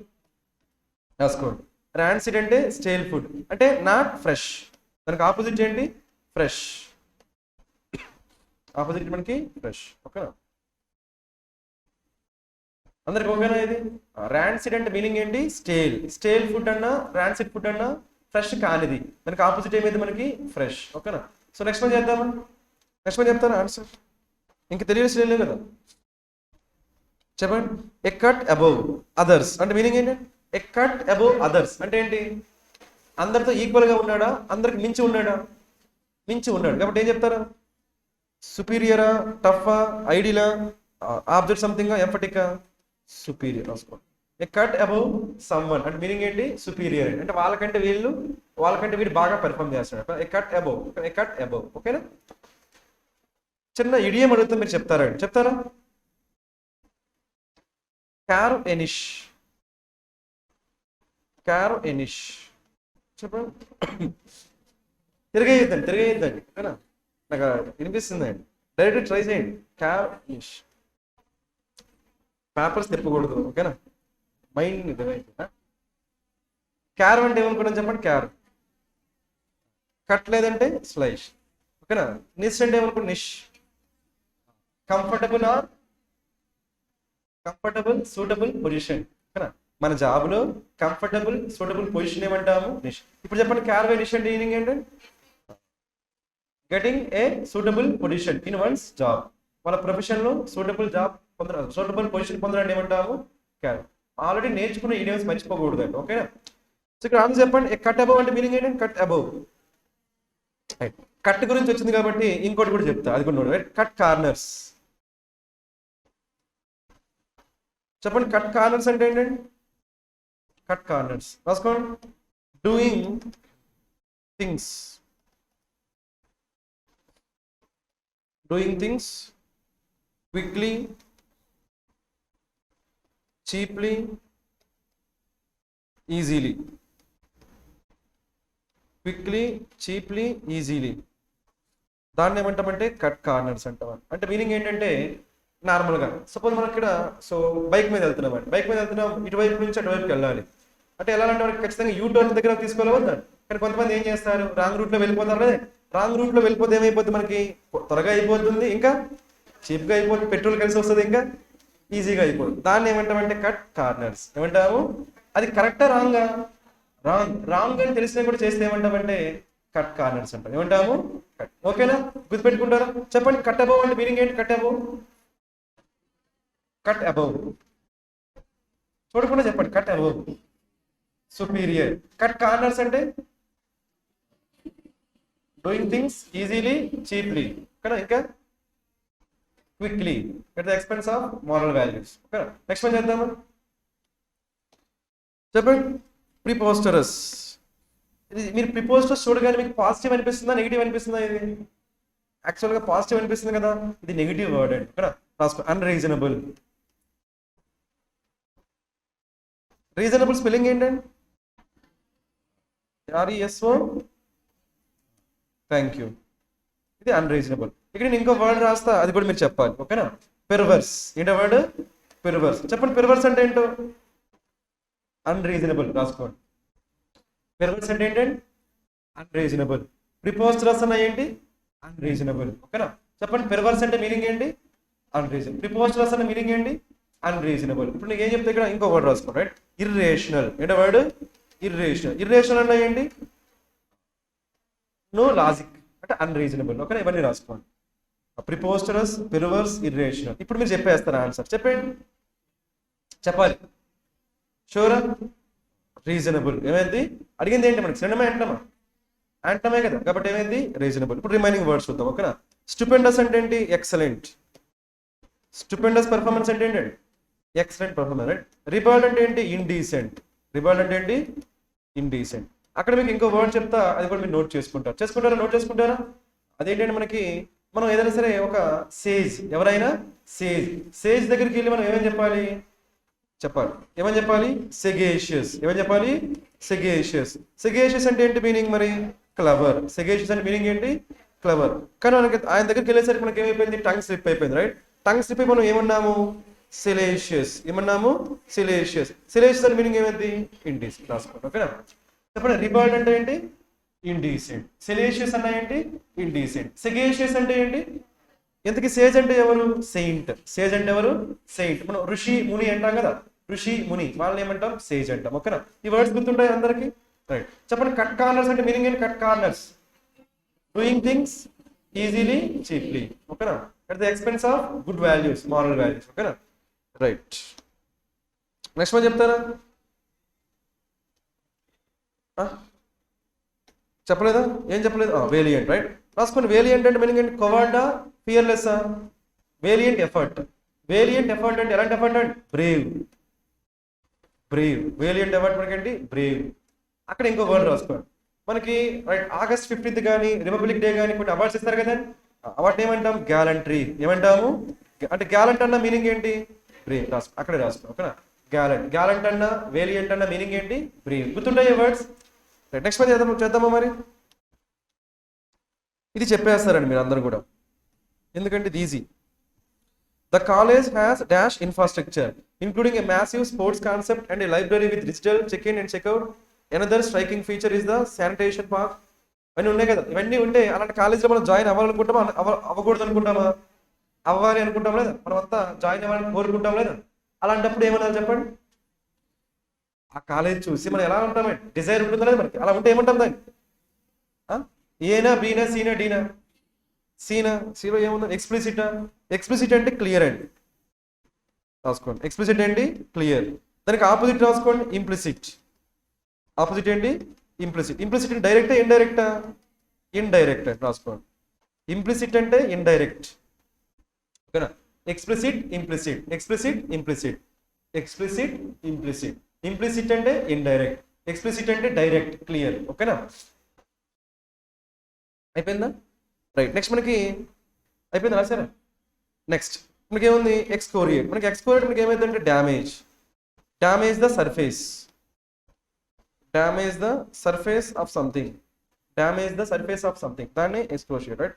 రాసుకోండి. ర్యాన్సిడ్ అంటే స్టేల్ ఫుడ్, అంటే నాట్ ఫ్రెష్. దానికి ఆపోజిట్ ఏంటి? ఫ్రెష్. ఆపోజిట్ మనకి ఫ్రెష్. ఓకేనా? అందరికి ఓకేనా? ఇది ర్యాన్సిడ్ అంటే మీనింగ్ ఏంటి? స్టేల్. స్టేల్ ఫుడ్ అన్నా, ర్యాన్సిడ్ ఫుడ్ అన్నా ఫ్రెష్ కానిది. దానికి ఆపోజిట్ ఏమైంది మనకి? ఫ్రెష్. ఓకేనా? సో నెక్స్ట్ వన్ చేద్దామా? నెక్స్ట్ వన్ చెప్తారా ఆన్సర్? ఇంక తెలియలేదు కదా. చెప్పండి, ఎ కట్ అబౌవ్ అదర్స్ అంటే మీనింగ్ ఏంటి? ఎ కట్ అబౌవ్ అదర్స్ అంటే ఏంటి? అందరితో ఈక్వల్ గా ఉన్నాడా? అందరికి మించి ఉన్నాడా? మించి ఉన్నాడు. కాబట్టి ఏం చెప్తారా? సుపీరియరా, టఫా, ఐడియలా, ఆబ్జెక్ట్ సంథింగ్, ఎంఫటికా? సుపీరియర్. రాసుకోండి. ఏ కట్ అబౌవ్ సమ్వన్ అంటే మీనింగ్ ఏంటి? సుపీరియర్. అంటే వాళ్ళకంటే వీడు బాగా పెర్ఫామ్ చేస్తాడు. ఏ కట్ అబౌవ్, ఏ కట్ అబౌవ్. ఓకేనా? చిన్న ఇడియం అడుగుతా, మీరు చెప్తారండి, చెప్తారా? క్యారో ఎనిష్. క్యారో ఎనిష్ చెప్పండి. తిరగేయద్దండి. ఓకేనా? నాకు వినిపిస్తుందండి, డైరెక్ట్ ట్రై చేయండి. క్యారో ఎనిష్. పేపర్స్ తిప్పకూడదు. ఓకేనా? మైండ్ ఇదైతే. క్యారో అంటే ఏమనుకున్నాం చెప్పండి? క్యారో. కట్ లేదంటే స్లైష్. ఓకేనా? నిష్ అంటే ఏమనుకున్నాం? Niche. Comfortable or comfortable suitable position. ఓకేనా? మన జాబ్లో కంఫర్టబుల్ సూటబుల్ పొజిషన్ ఏమంటాము? నిష్. ఇప్పుడు చెప్పండి, క్యారో నిష్ అంటే మీనింగ్ ఏంటంటే getting a suitable position in once job. వాళ్ళ ప్రొఫెషన్ లో సూటబుల్ జాబ్ పొందడం, సూటబుల్ పొజిషన్ పొందడానికి ఏమంటాము? క్యారో. ఆల్రెడీ నేర్చుకున్న ఈడియమ్స్ మర్చిపోకూడదండి, ఓకేనా. సో ఇక్కడ ఆన్సర్ చెప్పండి. కట్ అబౌవ్ అంటే మీనింగ్ ఏంటంటే కట్ అబౌవ్. కట్ గురించి వచ్చింది కాబట్టి ఇంకోటి కూడా చెప్తా, అది కూడా రైట్. Cut corners. చెప్పండి, కట్ కార్నర్స్ అంటే ఏంటండి? కట్ కార్నర్స్ రాసుకోండి. Doing things, doing things quickly, cheaply, easily. Quickly, cheaply, easily, దాన్ని ఏమంటామంటే కట్ కార్నర్స్ అంటాం. అంటే మీనింగ్ ఏంటంటే నార్మల్గా సపోజ్ మనం ఇక్కడ బైక్ మీద వెళ్తున్నాం అండి, బైక్ మీద వెళ్తున్నాం, ఇటువైపు నుంచి అటువైపుకి వెళ్ళాలి అంటే వెళ్ళాలంటే మనకి ఖచ్చితంగా యూటర్న్ దగ్గర తీసుకోవాలి. కానీ కొంతమంది ఏం చేస్తారు, రాంగ్ రూట్లో వెళ్ళిపోతారు కదా. రాంగ్ రూట్లో వెళ్ళిపోతే ఏమైపోతుంది, మనకి త్వరగా అయిపోతుంది, ఇంకా చీప్గా అయిపోతుంది, పెట్రోల్ కలిసి వస్తుంది, ఇంకా ఈజీగా అయిపోతుంది. దాన్ని ఏమంటామంటే కట్ కార్నర్స్. ఏమంటాము? అది కరెక్టా రాంగా? రాంగ్ అని తెలిసినా కూడా చేస్తే ఏమంటామంటే కట్ కార్నర్స్ అంటాం. ఏమంటాము? కట్. ఓకేనా, గుర్తుపెట్టుకుంటారా? చెప్పండి, కట్ అబౌవ్ అంటే మీనింగ్ ఏంటి? కట్ అబౌవ్, కట్ అబౌవ్ చూడకుండా చెప్పండి. Cut above superior. Cut corners అంటే డూయింగ్ థింగ్స్ ఈజీలీ, చీప్లీ, ఓకేనా, ఇంకా quickly at the expense of moral values. ఓకేనా, నెక్స్ట్ వన్ చేద్దామా? చెప్పండి, ప్రిపోస్టరస్. ఇది మీరు ప్రిపోస్టరస్ చూడగానే మీకు పాజిటివ్ అనిపిస్తుందా, నెగిటివ్ అనిపిస్తుందా? ఇది యాక్చువల్గా పాజిటివ్ అనిపిస్తుంది కదా, ఇది నెగిటివ్ వర్డ్ అండి. ఇక్కడ రాసుకో, అన్రీజనబుల్. రీజనబుల్ స్పెల్లింగ్ ఏంటండి? RESO. Thank you. ఇది అన్రీజనబుల్. ఇక్కడ నేను ఇంకో వర్డ్ రాస్తా, అది కూడా మీరు చెప్పాలి, ఓకేనా. పెర్వర్స్. ఏంటో వర్డ్? పెర్వర్స్. చెప్పండి, పెర్వర్స్ అంటే ఏంటో? అన్రీజనబుల్ రాసుకోండి. పెర్వర్స్ అంటే ఏంటండి? అన్రీజనబుల్. ప్రిపోస్టరస్ అన్న ఏంటి? అన్రీజనబుల్. ఓకేనా, చెప్పండి, పెర్వర్స్ అంటే మీనింగ్ ఏంటి? అన్రీజనబుల్. ప్రిపోస్టరస్ అన్న మీనింగ్ ఏంటి? అన్రీజనబుల్. ఇప్పుడు నీకు ఏం చెప్తే ఇక్కడ ఇంకో వర్డ్ రాసుకోండి, రైట్. ఇర్రేషనల్. ఏంటో వర్డ్? ఇర్రేషనల్. ఇర్రేషనల్ అన్న ఏంటి? నో లాజిక్ అంటే అన్రీజనబుల్. ఓకే, ఇవన్నీ రాసుకోండి. Preposterous, perverse, irrational. ఇప్పుడు మీరు చెప్పేస్తారా ఆన్సర్? చెప్పండి, చెప్పాలి. షూరా? రీజనబుల్. ఏమైంది? అడిగింది ఏంటి మనకి? సినిమా అంటామా? అంటమే కదా, కాబట్టి ఏమైంది? రీజనబుల్. ఇప్పుడు రిమైనింగ్ వర్డ్స్ చూద్దాం, ఓకేనా. స్టూపెండస్ అంటే ఏంటి? ఎక్సలెంట్. స్టూపెండస్ పర్ఫార్మెన్స్ అంటే ఏంటండి? Excellent performance, right. రిబర్డ్ అంటే ఏంటి? ఇండీసెంట్. రిబర్డ్ అంటే ఏంటి? ఇండీసెంట్. అక్కడ మీకు ఇంకో వర్డ్ చెప్తా, అది కూడా మీరు నోట్ చేసుకుంటారా? నోట్ చేసుకుంటారా? అదేంటంటే మనకి మనం ఏదైనా సరే ఒక సేజ్, ఎవరైనా సేజ్ దగ్గరికి వెళ్ళి మనం ఏమని చెప్పాలి? ఏమని చెప్పాలి? సెగేషియస్. ఏమని చెప్పాలి? సెగేషియస్. సెగేషియస్ అంటే ఏంటి మీనింగ్ మరి? క్లవర్. సెగేషియస్ అంటే మీనింగ్ ఏంటి? క్లవర్. కానీ మనకి ఆయన దగ్గరికి వెళ్ళేసరికి మనకి ఏమైపోయింది? టంగ్ స్లిప్ అయిపోయింది, రైట్. టంగ్ స్లిప్ అయి మనం ఏమన్నాము? సెలేషియస్. ఏమన్నాము? సెలేషియస్. సెలేషియస్ అంటే మీనింగ్ ఏమైంది? ఇండీసెంట్. రాసుకోండి, ఓకేనా. చెప్పండి, రిబర్డ్ అంటే ఏంటి? ఇండీసెంట్. సెలేషియస్ అన్న ఏంటి? ఇండీసెంట్. సెగేషియస్ అంటే ఏంటి? ఎందుకు? సేజ్ అంటే ఎవరు? సెయింట్. సేజ్ అంటే ఎవరు? సెయింట్. మనం ఋషి, ముని అంటాం కదా, ఋషి, ముని, వాళ్ళని ఏమంటాం? సేజ్ అంటాం, ఓకేనా. ఈ వర్డ్స్ గుర్తుంటాయి అందరికి, రైట్. చెప్పండి, కట్ కార్నర్స్ అంటే మీనింగ్ ఏంటి? Cut corners doing things easily, cheaply, ఓకేనా, at the expense of good values, moral values, ఓకేనా, రైట్. నెక్స్ట్ వన్ చెప్తారా? చెప్పలేదా? ఏం చెప్పలేదు? Valiant, right. రాసుకోండి. వేలియంట్ అంటే మీనింగ్ ఏంటి? కవర్డా, fearless. Valiant effort. Valiant effort అంటే ఎలాంటి ఎఫర్ట్ అంటే? బ్రేవ్. వేలియంట్ ఎఫర్ట్ మనకేంటి? బ్రేవ్. అక్కడ ఇంకో వర్డ్ రాసుకోండి మనకి, రైట్. August 15th కానీ, రిపబ్లిక్ డే కానీ కొన్ని అవార్డ్స్ ఇస్తారు కదా, అవార్డు ఏమంటాం? గ్యాలంట్రీ. ఏమంటాము? అంటే గ్యాలంట్ అన్న మీనింగ్ ఏంటి? బ్రేవ్. అక్కడే రాసుకో, ఓకేనా. గ్యాలంట్ అన్న, వేలియంట్ అన్న మీనింగ్ ఏంటి? బ్రేవ్. గుర్తుంటాయి వర్డ్స్. నెక్స్ట్ పని చేద్దామా మరి? ఇది చెప్పేస్తారండి మీరు అందరూ కూడా, ఎందుకంటే ఇది easy. The college has dash infrastructure including a massive sports concept and a library with digital check in and checkout. Another striking feature is the sanitation park. ఇవన్నీ ఉన్నాయి కదా, ఇవన్నీ ఉంటే అలాంటి కాలేజీలో మనం జాయిన్ అవ్వాలనుకుంటామా? అవ్వకూడదు అనుకుంటామా? అవ్వాలి అనుకుంటాం లేదా? మనం అంతా జాయిన్ అవ్వాలని కోరుకుంటాం లేదా? అలాంటప్పుడు ఏమన్నా చెప్పండి, ఆ కాలేజ్ చూసి మనం ఎలా ఉంటామండి? డిజైర్ ఉంటుందా లేదా మనకి? అలా ఉంటే ఏమంటాం దాన్ని? ఏనా, బీనా, సీనా, డీనా? సీలో ఏముంది? ఎక్స్ప్లిసిట్ అంటే క్లియర్ అండి, రాసుకోండి. ఎక్స్ప్లిసిట్ ఏంటి? క్లియర్. దానికి ఆపోజిట్ రాసుకోండి, ఇంప్లిసిట్. ఆపోజిట్ ఏంటి? ఇంప్లిసిట్. ఇంప్లిసిట్ అంటే డైరెక్టా ఇండైరెక్టా? ఇండైరెక్ట్ అని రాసుకోండి. ఇంప్లిసిట్ అంటే ఇండైరెక్ట్, ఓకేనా? Explicit, implicit, explicit, implicit, explicit, implicit. Implicit అంటే ఇండైరెక్ట్, ఎక్స్ప్లిసిట్ అంటే డైరెక్ట్, క్లియర్, ఓకేనా? అయిపోయిందా? రైట్. నెక్స్ట్ మనకి అయిపోయిందా రాసారా? నెక్స్ట్ మనకి ఏముంది? ఎక్స్కోరియేట్. మనకి ఎక్స్కోరియేట్ మనకి ఏమైందంటే damage, damage the surface, damage the surface of something, damage the surface of something, దాన్ని ఎక్స్కోరియేట్, రైట్?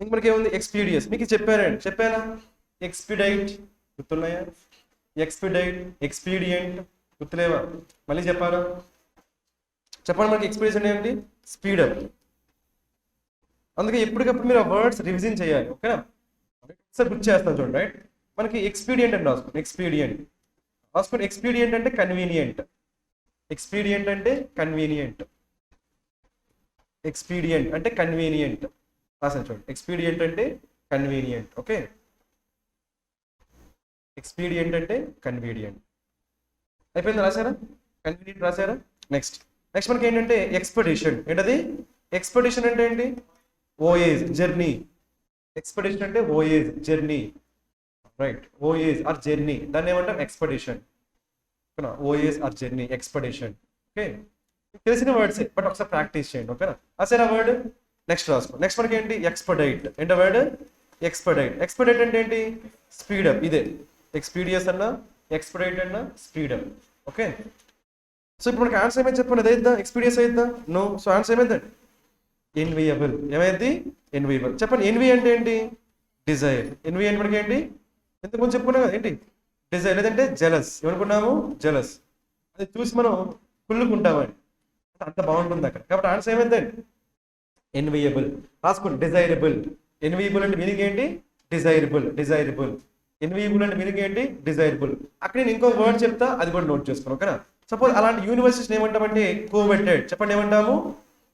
ఇంక మనకి ఏముంది? ఎక్స్పీడియస్. మీకు చెప్పానా? ఎక్స్పిడైట్ గుర్తున్నాయా? ఎక్స్పిడైట్, ఎక్స్పీడియంట్ గుర్తులేవా? మళ్ళీ చెప్పాలా? చెప్పండి. మనకి ఎక్స్పీడియస్ అంటే ఏంటి? స్పీడప్. అందుకే ఎప్పటికప్పుడు మీరు ఆ వర్డ్స్ రివిజన్ చేయాలి, ఓకేనా? ఒకసారి గుర్తు చేస్తాను చూడండి, రైట్? మనకి ఎక్స్పీడియంట్ అని రాసుకోండి, ఎక్స్పీడియంట్ రాసుకోండి. ఎక్స్పీడియంట్ అంటే కన్వీనియంట్, ఎక్స్పీడియంట్ అంటే కన్వీనియంట్, ఎక్స్పీడియంట్ అంటే కన్వీనియంట్ రాసాను చూడండి. ఎక్స్పీడియంట్ అంటే కన్వీనియంట్, ఓకే? ఎక్స్పీడియంట్ అంటే కన్వీనియంట్. అయిపోయింది, రాసారా? కన్వీనియంట్ రాసారా? నెక్స్ట్ మనకి ఏంటంటే ఎక్స్పెడిషన్. ఏంటది? ఎక్స్పెడిషన్ అంటే ఏంటి? ఓయేజ్, జర్నీ. ఎక్స్పెడిషన్ అంటే voyage, journey, right? Voyage or journey, దాన్ని ఏమంటాం? Expedition, voyage or journey, expedition, okay? తెలిసిన వర్డ్సే, బట్ ఒకసారి ప్రాక్టీస్ చేయండి, ఓకేనా? అసలు ఆ వర్డ్ నెక్స్ట్ రాసుకో. నెక్స్ట్ మనకి ఏంటి? ఎక్స్పెడైట్. ఏంటో వర్డ్? ఎక్స్పెడైట్. ఎక్స్పెడైట్ అంటే ఏంటి? స్పీడప్. ఇదే ఎక్స్పీడియస్ అన్నా, ఎక్స్పెడైట్ అన్నా స్పీడప్, ఓకే? సో ఇప్పుడు మనకి ఆన్సర్ ఏమైంది చెప్పండి? అదైద్దా? ఎక్స్పీడియస్ అయిద్దా? నో. సో ఆన్సర్ ఏమైందండి? ఎన్వియబుల్. ఏమైంది? ఎన్వియబుల్. చెప్పండి. ఎన్వి అంటే ఏంటి? డిజైర్. ఎన్వి అంటే మనకి ఏంటి? ఎంతకుముందు చెప్పుకున్నాం కదా, ఏంటి? డిజైర్. లేదంటే జెలస్. ఏమనుకున్నాము? జెలస్. అది చూసి మనం కుళ్ళుకుంటామని, అంత బాగుంటుంది అక్కడ. కాబట్టి ఆన్సర్ ఏమైందండి? ఎన్వియబుల్. రాసుకోండి. డిజైరబుల్. ఎన్వియబుల్ అంటే మీనింగ్ ఏంటి? Desirable, desirable. ఎన్వియబుల్ అంటే మీనింగ్ ఏంటి? డిజైరబుల్. అక్కడ నేను ఇంకో వర్డ్ చెప్తా, అది కూడా నోట్ చేసుకోండి, ఓకేనా? సపోజ్ అలాంటి యూనివర్సిటీస్ ఏమంటామంటే కోవెటెడ్. చెప్పండి, ఏమంటాము?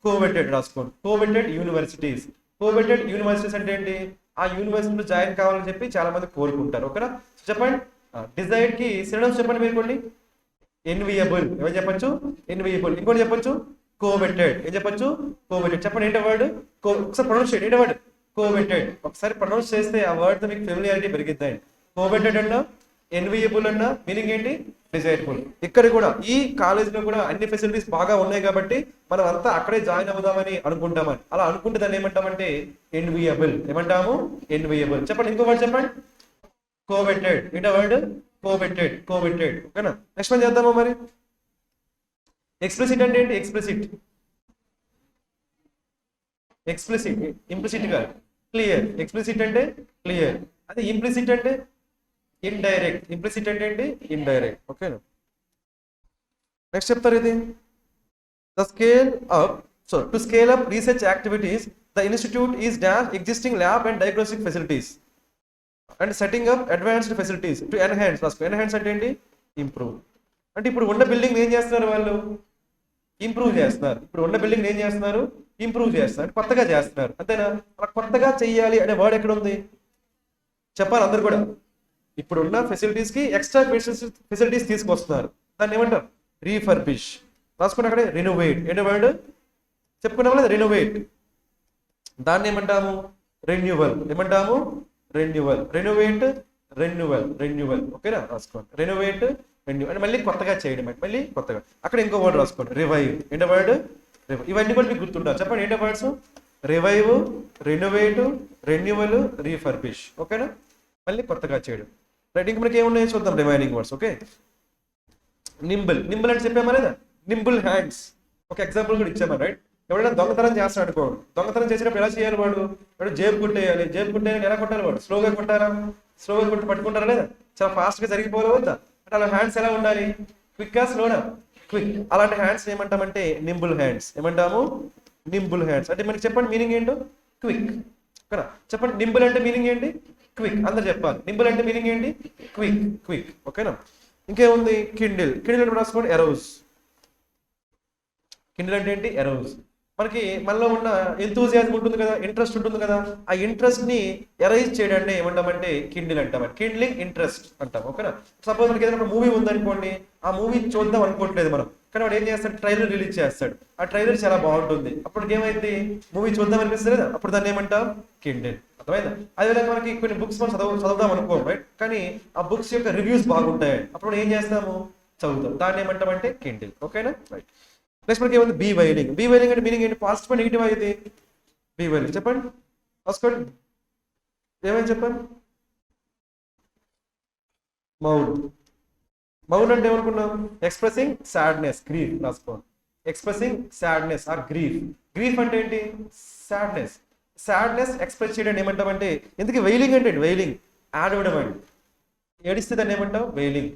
కోవెటెడ్ రాసుకోండి. కోవెటెడ్ యూనివర్సిటీస్. కోవెటెడ్ యూనివర్సిటీస్ అంటే ఏంటి? ఆ యూనివర్సిటీలో జాయిన్ కావాలని చెప్పి చాలా మంది కోరుకుంటారు, ఓకేనా? చెప్పండి. డిజైర్ కి సినోనిమ్స్ చెప్పండి మీరు కొన్ని. ఎన్వియబుల్. ఏమని చెప్పొచ్చు? ఎన్వియబుల్. ఇంకోటి చెప్పొచ్చు, కోవెటెడ్. ఏం చెప్పొచ్చు? కోవెటెడ్. చెప్పండి, ఏంటో వర్డ్? ఒకసారి ప్రొనౌన్స్ చేయండి. ఏంటో వర్డ్? కోవెటెడ్. ఒకసారి ప్రొనౌన్స్ చేస్తే ఆ వర్డ్ మీకు ఫెమిలియారిటీ పెరిగిద్దండి. కోవెటెడ్ అన్నా, ఎన్వియబుల్ అన్నా మీనింగ్ ఏంటి? డిజైరబుల్. ఇక్కడ కూడా ఈ కాలేజ్లో కూడా అన్ని ఫెసిలిటీస్ బాగా ఉన్నాయి కాబట్టి మనం అంతా అక్కడే జాయిన్ అవుదామని అనుకుంటామని. అలా అనుకుంటే దాన్ని ఏమంటామంటే ఎన్వియబుల్. ఏమంటాము? ఎన్వియబుల్. చెప్పండి, ఇంకో వర్డ్ చెప్పండి. కోవెటెడ్. ఏంటో వర్డ్? కోవెటెడ్, కోవెటెడ్, ఓకేనా? నెక్స్ట్ మనం చేద్దామా మరి? ఎక్స్ప్లిసిట్ అంటే ఏంటి? Explicit, explicit. ఇంప్లిసిట్ కాదు, క్లియర్. ఎక్స్ప్లిసిట్ అంటే క్లియర్. అదే ఇంప్లిసిట్ అంటే ఇండైరెక్ట్. ఇంప్లిసిట్ అంటే ఏంటి? ఇండైరెక్ట్, ఓకేనా? నెక్స్ట్ చెప్తారు ఇది. The scale up, so to scale up research activities the institute is dash existing lab and diagnostic facilities and setting up advanced facilities to enhance. Enhance అంటే ఏంటి? Improve. అంటే ఇప్పుడు ఉన్న బిల్డింగ్ ఏం చేస్తున్నారు వాళ్ళు? ఇంప్రూవ్ చేస్తున్నారు. ఇప్పుడు ఉన్న బిల్డింగ్ ఏం చేస్తున్నారు? ఇంప్రూవ్ చేస్తున్నారు, కొత్తగా చేస్తున్నారు, అంతేనా? అలా కొత్తగా చెయ్యాలి అనే వర్డ్ ఎక్కడ ఉంది? చెప్పాలి అందరు కూడా. ఇప్పుడు ఉన్న ఫెసిలిటీస్ కి ఎక్స్ట్రా ఫెసిలిటీస్ తీసుకొస్తున్నారు, దాన్ని ఏమంటారు? రీఫర్బిష్. రాసుకున్న అక్కడే రినోవేట్. ఏంటో వర్డ్ చెప్పుకున్నాం లేదా? రినోవేట్. దాన్ని ఏమంటాము? రెన్యువల్. ఏమంటాము? రెన్యువల్. రెనోవేట్, రెన్యువల్, రెన్యువల్, ఓకేనా? రాసుకోండి. రెనోవేట్, రెన్యూ అంటే మళ్ళీ కొత్తగా చేయడం, మళ్ళీ కొత్తగా. అక్కడ ఇంకో వర్డ్ రాసుకోండి, రివైవ్. ఏంటో వర్డ్? రివైవ్. ఇవన్నీ కూడా మీకు గుర్తుంటారు. చెప్పండి, ఏంటో words? Revive, renovate, renewal, refurbish, ఓకేనా? మళ్ళీ కొత్తగా చేయడం, రైట్? ఇంక మనకి ఏమున్నాయో చూద్దాం remaining words, okay? Nimble. Nimble అంటే చెప్పామా లేదా? Nimble hands. ఒక ఎగ్జాంపుల్ కూడా ఇచ్చామా, రైట్? ఎవరైనా దొంగతనం చేస్తాడు అనుకో, దొంగతనం చేసినప్పుడు ఎలా చేయాలి? వాడు జేబు కుట్టేయాలి. జేబు కుట్టేయాలి ఎలా కొట్టాలి? వాడు స్లోగా కొట్టారా? స్లోగా కొట్టి పట్టుకుంటారా లేదా? చాలా ఫాస్ట్గా జరిగిపోవాలి వద్దా? అంటే అలా హ్యాండ్స్ ఎలా ఉండాలి? క్విక్గా, స్లోనా? క్విక్. అలాంటి హ్యాండ్స్ ఏమంటామంటే నింబుల్ హ్యాండ్స్. ఏమంటాము? Nimble hands. అంటే మనకి చెప్పండి మీనింగ్ ఏంటో? క్విక్, ఓకేనా? చెప్పండి, నింబుల్ అంటే మీనింగ్ ఏంటి? క్విక్. అందరు చెప్పాలి. నింబుల్ అంటే మీనింగ్ ఏంటి? క్విక్, క్విక్, ఓకేనా? ఇంకేముంది? కిండిల్. కిండిల్ అంటే రాసుకోండి, ఎరోజ్. కిండిల్ అంటే ఏంటి? ఎరోజ్. మనకి మనలో ఉన్న ఎంతూజియాజం ఉంటుంది కదా, ఇంట్రెస్ట్ ఉంటుంది కదా, ఆ ఇంట్రెస్ట్ ని ఎరైజ్ చేయడాన్ని ఏమంటామంటే కిండిల్ అంటాం. కిండ్లింగ్ ఇంట్రెస్ట్ అంటాం. ఓకేనా. సపోజ్ మనకి ఏదైనా ఒక మూవీ ఉందనుకోండి, ఆ మూవీ చూద్దాం అనుకోవట్లేదు మనం, కానీ వాడు ఏం చేస్తాడు, ట్రైలర్ రిలీజ్ చేస్తాడు. ఆ ట్రైలర్ చాలా బాగుంటుంది, అప్పుడు ఏమైంది, మూవీ చూద్దాం అనిపిస్తుంది కదా, అప్పుడు దాన్ని ఏమంటాం, కిండిల్. అర్థమైందా? అదేవిధంగా మనకి కొన్ని బుక్స్ మనం చదువుదాం అనుకోం, రైట్, కానీ ఆ బుక్స్ యొక్క రివ్యూస్ బాగుంటాయి, అప్పుడు ఏం చేస్తాము, చదువుతాం. దాన్ని ఏమంటామంటే కిండిల్. ఓకేనా, రైట్. నెక్స్ట్ మనకి ఏముంది, బీ వైలింగ్. బీ వైలింగ్ అంటే మీనింగ్ ఏంటి, పాజిటివ్ నెగిటివ్ అయితే బీ వైలింగ్ చెప్పండి, రాసుకోండి. ఏమైంది చెప్పండి. మౌన్. మౌన్ అంటే ఏమనుకున్నాం, ఎక్స్ప్రెసింగ్ సాడ్నెస్, గ్రీఫ్. రాసుకోండి, expressing sadness or grief. Grief అంటే ఏంటి, సాడ్నెస్. సాడ్నెస్ ఎక్స్ప్రెస్ చేయడం ఏమంటామంటే, ఎందుకు వెయిలింగ్ అంటే వెయిలింగ్ ఆడవడం అండి. ఏడిస్తే దాన్ని ఏమంటాం, వెయిలింగ్.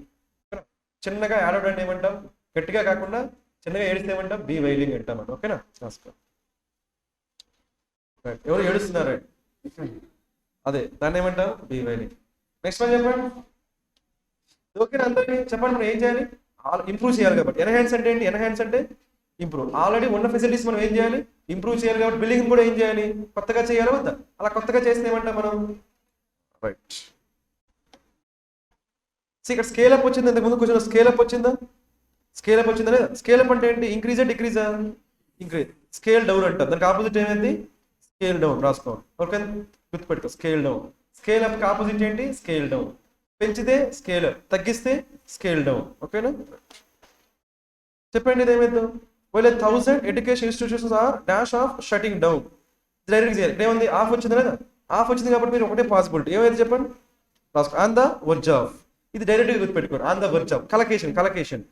చిన్నగా ఆడవడం అంటే ఏమంటాం, గట్టిగా కాకుండా చిన్నగా ఏడిస్తే ఏమంటాం, బీ వైలింగ్ అంటాం. ఓకేనా, రాసుకో. ఎవరు ఏడుస్తున్నారు, అదే దాన్ని ఏమంటాం, బీ వైలింగ్. నెక్స్ట్ వన్ చెప్పండి. ఓకేనా అందరికీ చెప్పండి. మనం ఏం చేయాలి, ఇంప్రూవ్ చేయాలి కాబట్టి. ఎన్హాన్స్ అంటే ఏంటి, ఎన్హాన్స్ అంటే ఇంప్రూవ్. ఆల్రెడీ ఉన్న ఫెసిలిటీస్ మనం ఏం చేయాలి, ఇంప్రూవ్ చేయాలి కాబట్టి బిల్డింగ్ కూడా ఏం చేయాలి, కొత్తగా చేయాలి వద్దా. అలా కొత్తగా చేస్తే ఏమంటాం మనం, రైట్. ఇక్కడ స్కేల్ అప్ వచ్చింది, ఇంతకు ముందు కొంచెం స్కేల్ అప్ వచ్చిందా, స్కేల్ అప్ వచ్చిందా లేదా. స్కేల్ అప్ అంటే ఏంటి, ఇంక్రీజా డిక్రీజా, ఇంక్రీజ్. స్కేల్ డౌన్ అంటారు, దానికి ఆపోజిట్ ఏమైంది, స్కేల్ డౌన్. రాసుకోండి, ఓకే, గుర్తుపెట్టుకో, scale down. Scale up opposite ఏంటి, స్కేల్ డౌన్. పెంచితే స్కేల్ అప్, తగ్గిస్తే స్కేల్ డౌన్. ఓకేనా, చెప్పండి. ఇది ఏమైందో, well 1000 education institutions are dash of shutting down. Direct చేయాలి. ఇక్కడ ఏముంది, ఆఫ్ వచ్చింది లేదా, ఆఫ్ వచ్చింది కాబట్టి మీరు ఒకటే పాసిబిలిటీ ఏమైంది చెప్పండి, రాసుకో, ఆన్ ద వర్జ్ ఆఫ్. ఇది డైరెక్ట్గా గుర్తుపెట్టుకోండి, on the verge of. Collocation, collocation,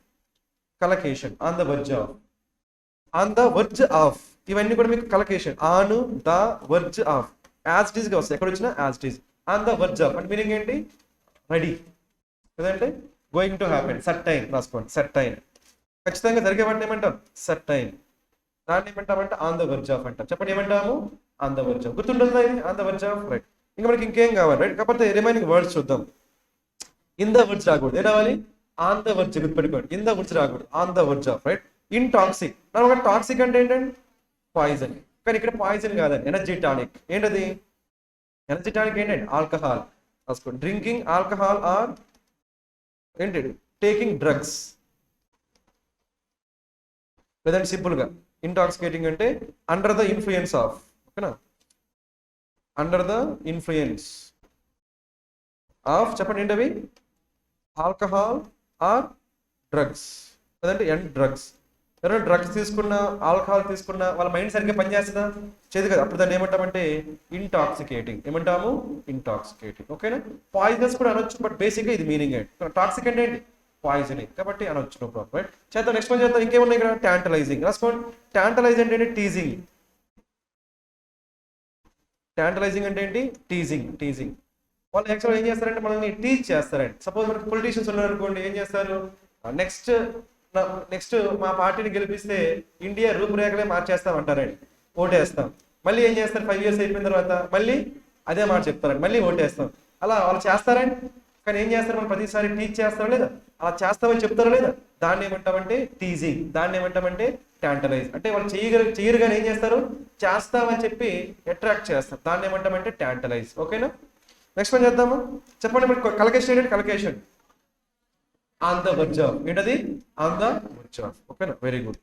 collocation, on the verge of, on the verge of. ఇవన్నీ కూడా మీకు collocation, on the verge of. As it is గా వస్తాయి, ఎక్కడ వచ్చినా as it is. On the verge of అంటే మీనింగ్ ఏంటి, ready, లేదంటే గోయింగ్ టు హ్యాపెన్. సర్టైన్, రాసుకోండి, సర్టైన్. ఖచ్చితంగా జరిగే వాటిని ఏమంటాం, సర్టైన్. దాన్ని ఏమంటామంటే ఆన్ ద వర్జ్ ఆఫ్ అంటాం. చెప్పండి, ఏమంటాము, ఆన్ ద వర్జ్ ఆఫ్. గుర్తుంటుందా ఇది, on the verge of, right. ఇంకా మనకి ఇంకేం కావాలి, రైట్. కాకపోతే రిమైనింగ్ వర్డ్స్ చూద్దాం. ఇన్ ద వర్డ్స్ రాకూడదు, ఏ రావాలి, ఆన్ ద వర్డ్స్. గుర్తుపెట్టుకోండి, ఇన్ ద వర్డ్స్ రాకూడదు, on the words of, right. In toxic. ఒక టాక్సిక్ అంటే ఏంటంటే పాయిజన్, కానీ ఇక్కడ పాయిజన్ కాదండి, ఎనర్జీ టానిక్. ఏంటది, ఎనర్జీ టానిక్ ఏంటంటే ఆల్కహాల్. రాసుకోండి, డ్రింకింగ్ ఆల్కహాల్ ఆర్ ఏంటి, టేకింగ్ డ్రగ్స్. లేదంటే సింపుల్ గా ఇంటాక్సికేటింగ్ అంటే అండర్ ద ఇన్ఫ్లుయెన్స్ ఆఫ్. ఓకేనా, అండర్ ద ఇన్ఫ్లుయెన్స్ ఆఫ్. చెప్పండి ఏంటవి, ఆల్కహాల్ ఆర్ డ్రగ్స్, లేదంటే ఎండ్ డ్రగ్స్. ఎవరైనా డ్రగ్స్ తీసుకున్నా, ఆల్కహాల్ తీసుకున్నా వాళ్ళ మైండ్ సరిగ్గా పనిచేస్తుందా, చేయదు కదా, అప్పుడు దాన్ని ఏమంటామంటే ఇంటాక్సికేటింగ్. ఏమంటాము, ఇంటాక్సికేటింగ్. ఓకేనా. పాయిజనస్ కూడా అనొచ్చు, బట్ బేసిక్గా ఇది మీనింగ్ ఏంటి, టాక్సిక్ అంటే ఏంటి, పాయిజనింగ్, కాబట్టి అనొచ్చు, నో ప్రాబ్లం, రైట్. చేద్దాం, నెక్స్ట్ వన్ చేద్దాం. ఇంకేమున్నాయి ఇక్కడ, టాంటలైజింగ్. రాసుకోండి, టాంటలైజ్ అంటే ఏంటి, టీజింగ్. టాంటలైజింగ్ అంటే ఏంటి, టీజింగ్, టీజింగ్. వాళ్ళు యాక్చువల్గా ఏం చేస్తారంటే మనల్ని టీచ్ చేస్తారండి. సపోజ్ మనకి పొలిటీషియన్స్ ఉన్నారనుకోండి, ఏం చేస్తారు, నెక్స్ట్ నెక్స్ట్ మా పార్టీని గెలిపిస్తే ఇండియా రూపురేఖలే మార్చేస్తామంటారండి, ఓటేస్తాం. మళ్ళీ ఏం చేస్తారు, 5 years అయిపోయిన తర్వాత మళ్ళీ అదే మాట చెప్తారండి, మళ్ళీ ఓటేస్తాం. అలా వాళ్ళు చేస్తారండి, కానీ ఏం చేస్తారు, మనం ప్రతిసారి టీచ్ చేస్తారా లేదా, అలా చేస్తామని చెప్తారా లేదా, దాన్ని ఏమంటామంటే టీజింగ్. దాన్ని ఏమంటామంటే టాంటలైజ్. అంటే వాళ్ళు చెయ్యరు కానీ ఏం చేస్తారు, చేస్తామని చెప్పి అట్రాక్ట్ చేస్తారు, దాన్ని ఏమంటామంటే టాంటలైజ్. ఓకేనా. నెక్స్ట్ వన్ చేద్దామా, చెప్పండి. మరి కలకేషన్ ఏంటంటే, కలకేషన్ ఆన్ ద వర్జ్ ఆఫ్. ఏంటది, ఆన్ ద వర్జ్ ఆఫ్. ఓకేనా, వెరీ గుడ్.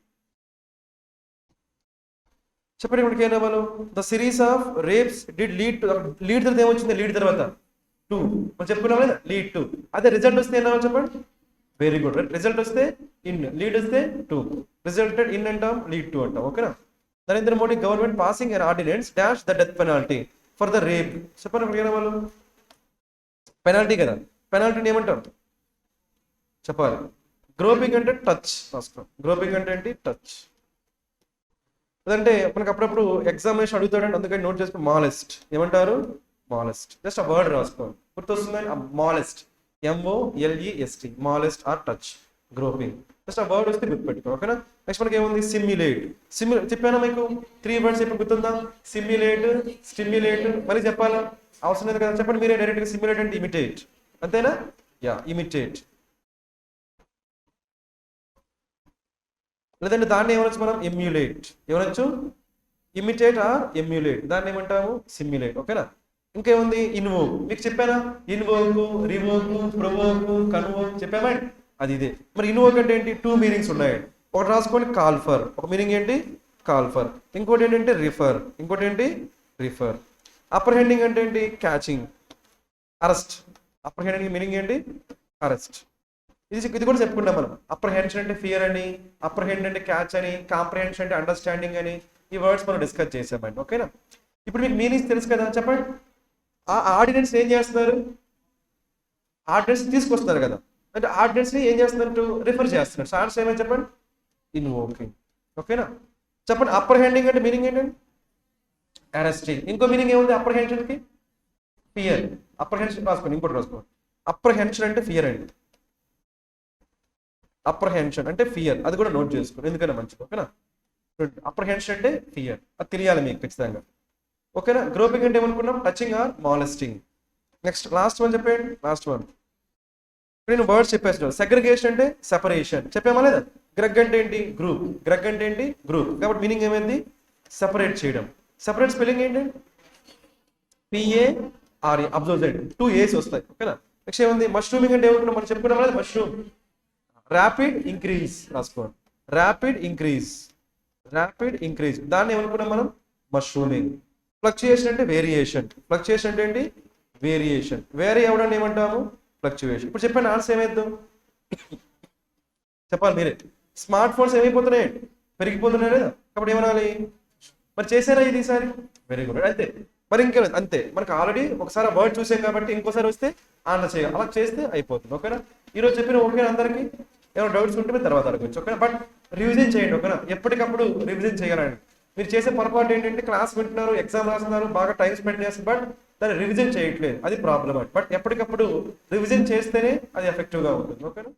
చెప్పండి ఇప్పటికి ఏం అవ్వాలి, the series of rapes did lead to. Lead తర్వాత ఏమొచ్చింది, లీడ్ తర్వాత 2 మనం చెప్పుకున్నాం లేదా, లీడ్ 2. అదే రిజల్ట్ వస్తే ఏమన్నా చెప్పండి, వెరీ గుడ్, రైట్. రిజల్ట్ వస్తే ఇన్, లీడ్ వస్తే 2, రిజల్టెడ్ ఇన్ అంటాం, లీడ్ 2 అంటాం. ఓకేనా. Narendra Modi government passing an ordinance dash the death penalty for the rape. చెప్పండి ఇప్పటికి ఏం అవ్వాలి, పెనాల్టీ కదా, పెనాల్టీని ఏమంటాం చెప్పాలి. గ్రోపింగ్ అంటే టచ్. గ్రోపింగ్ అంటే ఏంటి, టచ్. లేదంటే మనకు అప్పుడప్పుడు ఎగ్జామినేషన్ అడుగుతాడంటే, అందుకని నోట్ చేసుకుని మాలెస్ట్. ఏమంటారు, మాలెస్ట్. జస్ట్ ఆ వర్డ్ రాసుకోండి, గుర్తొస్తుందని. Molest, MOLEST, molest or touch, groping. Just ఆ వర్డ్ వస్తే గుర్తుపెట్టుకో. ఓకేనా. నెక్స్ట్ మనకి ఏముంది, సిమ్యులేట్. చెప్పానా మీకు 3 words చెప్పి గుర్తుందా, సిమ్యులేట్, స్టిమ్యులేట్. మళ్ళీ చెప్పాలా, అవసరం లేదు కదా, చెప్పండి మీరే డైరెక్ట్గా. సిమ్యులేట్ అంటే ఇమిటేట్, అంతేనా, యా, ఇమిటేట్. లేదంటే దాన్ని ఏమనొచ్చు మనం ఎమ్యులేట్, ఏమనొచ్చు ఇమిటేట్ ఆర్ ఎమ్యులేట్, దాన్ని ఏమంటాము సిమ్యులేట్. ఓకేనా. ఇంకేముంది ఇన్వోక్, మీకు చెప్పానా ఇన్వోక్, రివోక్, ప్రొవోక్, కన్వోక్ చెప్పామా, అది ఇదే. మరి ఇన్వోక్ అంటే ఏంటి, టూ మీనింగ్స్ ఉన్నాయి. ఒకటి రాసుకోండి కాల్ ఫర్, ఒక మీనింగ్ ఏంటి కాల్ ఫర్, ఇంకోటి ఏంటంటే రిఫర్, ఇంకోటి ఏంటి రిఫర్. అప్రహెండింగ్ అంటే ఏంటి క్యాచింగ్, అరెస్ట్. అప్రహెండింగ్ మీనింగ్ ఏంటి అరెస్ట్. ఇది కూడా చెప్పుకున్నాం మనం. అప్రహెన్షన్ అంటే ఫియర్ అని, అప్రహెండ్ అంటే క్యాచ్ అని, కాంప్రహెన్షన్ అంటే అండర్స్టాండింగ్ అని, ఈ వర్డ్స్ మనం డిస్కస్ చేసామండి. ఓకేనా. ఇప్పుడు మీకు మీనింగ్స్ తెలుసు కదా, చెప్పండి. ఆ ఆర్డినెన్స్ ఏం చేస్తున్నారు, ఆర్డినెన్స్ తీసుకొస్తున్నారు కదా, అంటే ఆర్డినెన్స్ ని ఏం చేస్తున్నారు రిఫర్ చేస్తున్నారు. సో ఆన్సర్ ఏమని చెప్పండి ఇన్వోకింగ్. ఓకేనా. చెప్పండి అప్రహెండింగ్ అంటే మీనింగ్ ఏంటండి అరెస్టింగ్. ఇంకో మీనింగ్ ఏముంది అప్రహెన్షన్ కి, ఫియర్. అప్రహెన్షన్ రాసుకోండి, ఇంకోటి రాసుకోండి. అప్రహెన్షన్ అంటే ఫియర్ అండి, అప్రహెన్షన్ అంటే ఫియర్, అది కూడా నోట్ చేసుకోండి ఎందుకన్నా మంచిది. ఓకేనా. అప్రహెన్షన్ అంటే ఫియర్, అది తెలియాలి మీకు ఖచ్చితంగా. ఓకేనా. గ్రోపింగ్ అంటే ఏమనుకున్నాం touching or molesting. Next last one చెప్పండి, లాస్ట్ వన్. నేను వర్డ్స్ చెప్పేస్తాను. సెగ్రిగేషన్ అంటే సెపరేషన్, చెప్పామా లేదా. గ్రగ్ అంటే ఏంటి గ్రూప్, గ్రగ్ అంటే ఏంటి గ్రూప్, కాబట్టి మీనింగ్ ఏమైంది సెపరేట్ చేయడం. సెపరేట్ స్పెల్లింగ్ ఏంటి పిఏఆర్ఏ, అబ్జర్వ్ చేయండి 2 A's వస్తాయి. ఓకేనా. నెక్స్ట్ ఏముంది మష్రూమింగ్ అంటే ఏమనుకున్నాం మనం చెప్పుకున్నాం లేదా మష్రూమ్, ర్యాపిడ్ ఇంక్రీజ్ రాసుకోండి, ర్యాపిడ్ ఇంక్రీజ్, ర్యాపిడ్ ఇంక్రీజ్, దాన్ని ఏమనుకున్నాం మనం మష్రూమింగ్. ఫ్లక్చుయేషన్ అంటే వేరియేషన్, ఫ్లక్చుయేషన్ అంటే ఏంటి వేరియేషన్, వేరే అవ్వడాన్ని ఏమంటాము ఫ్లక్చుయేషన్. ఇప్పుడు చెప్పండి ఆన్సర్ ఏమైద్దాం చెప్పాలి మీరే. స్మార్ట్ ఫోన్స్ ఏమైపోతున్నాయి పెరిగిపోతున్నాయి లేదా, కాబట్టి ఏమనాలి మరి చేశారా ఇది ఈసారి, వెరీ గుడ్ అంతే. మరి ఇంకేం అంతే, మనకు ఆల్రెడీ ఒకసారి వర్డ్ చూసాం కాబట్టి ఇంకోసారి వస్తే ఆన్సర్ చేయాలి, అలా చేస్తే అయిపోతుంది. ఓకేనా. ఈరోజు చెప్పిన ఓకే అందరికీ, ఏమైనా డౌట్స్ ఉంటే మీరు తర్వాత అడగచ్చు. ఓకేనా. బట్ రివిజన్ చేయండి. ఓకేనా. ఎప్పటికప్పుడు రివిజన్ చేయాలండి. మీరు చేసే పొరపాటు ఏంటంటే క్లాస్ వింటున్నారు, ఎగ్జామ్ రాస్తున్నారు, బాగా టైం స్పెండ్ చేస్తారు, బట్ దాన్ని రివిజన్ చేయట్లేదు, అది ప్రాబ్లమ్. బట్ ఎప్పటికప్పుడు రివిజన్ చేస్తేనే అది ఎఫెక్టివ్గా ఉంటుంది. ఓకేనా.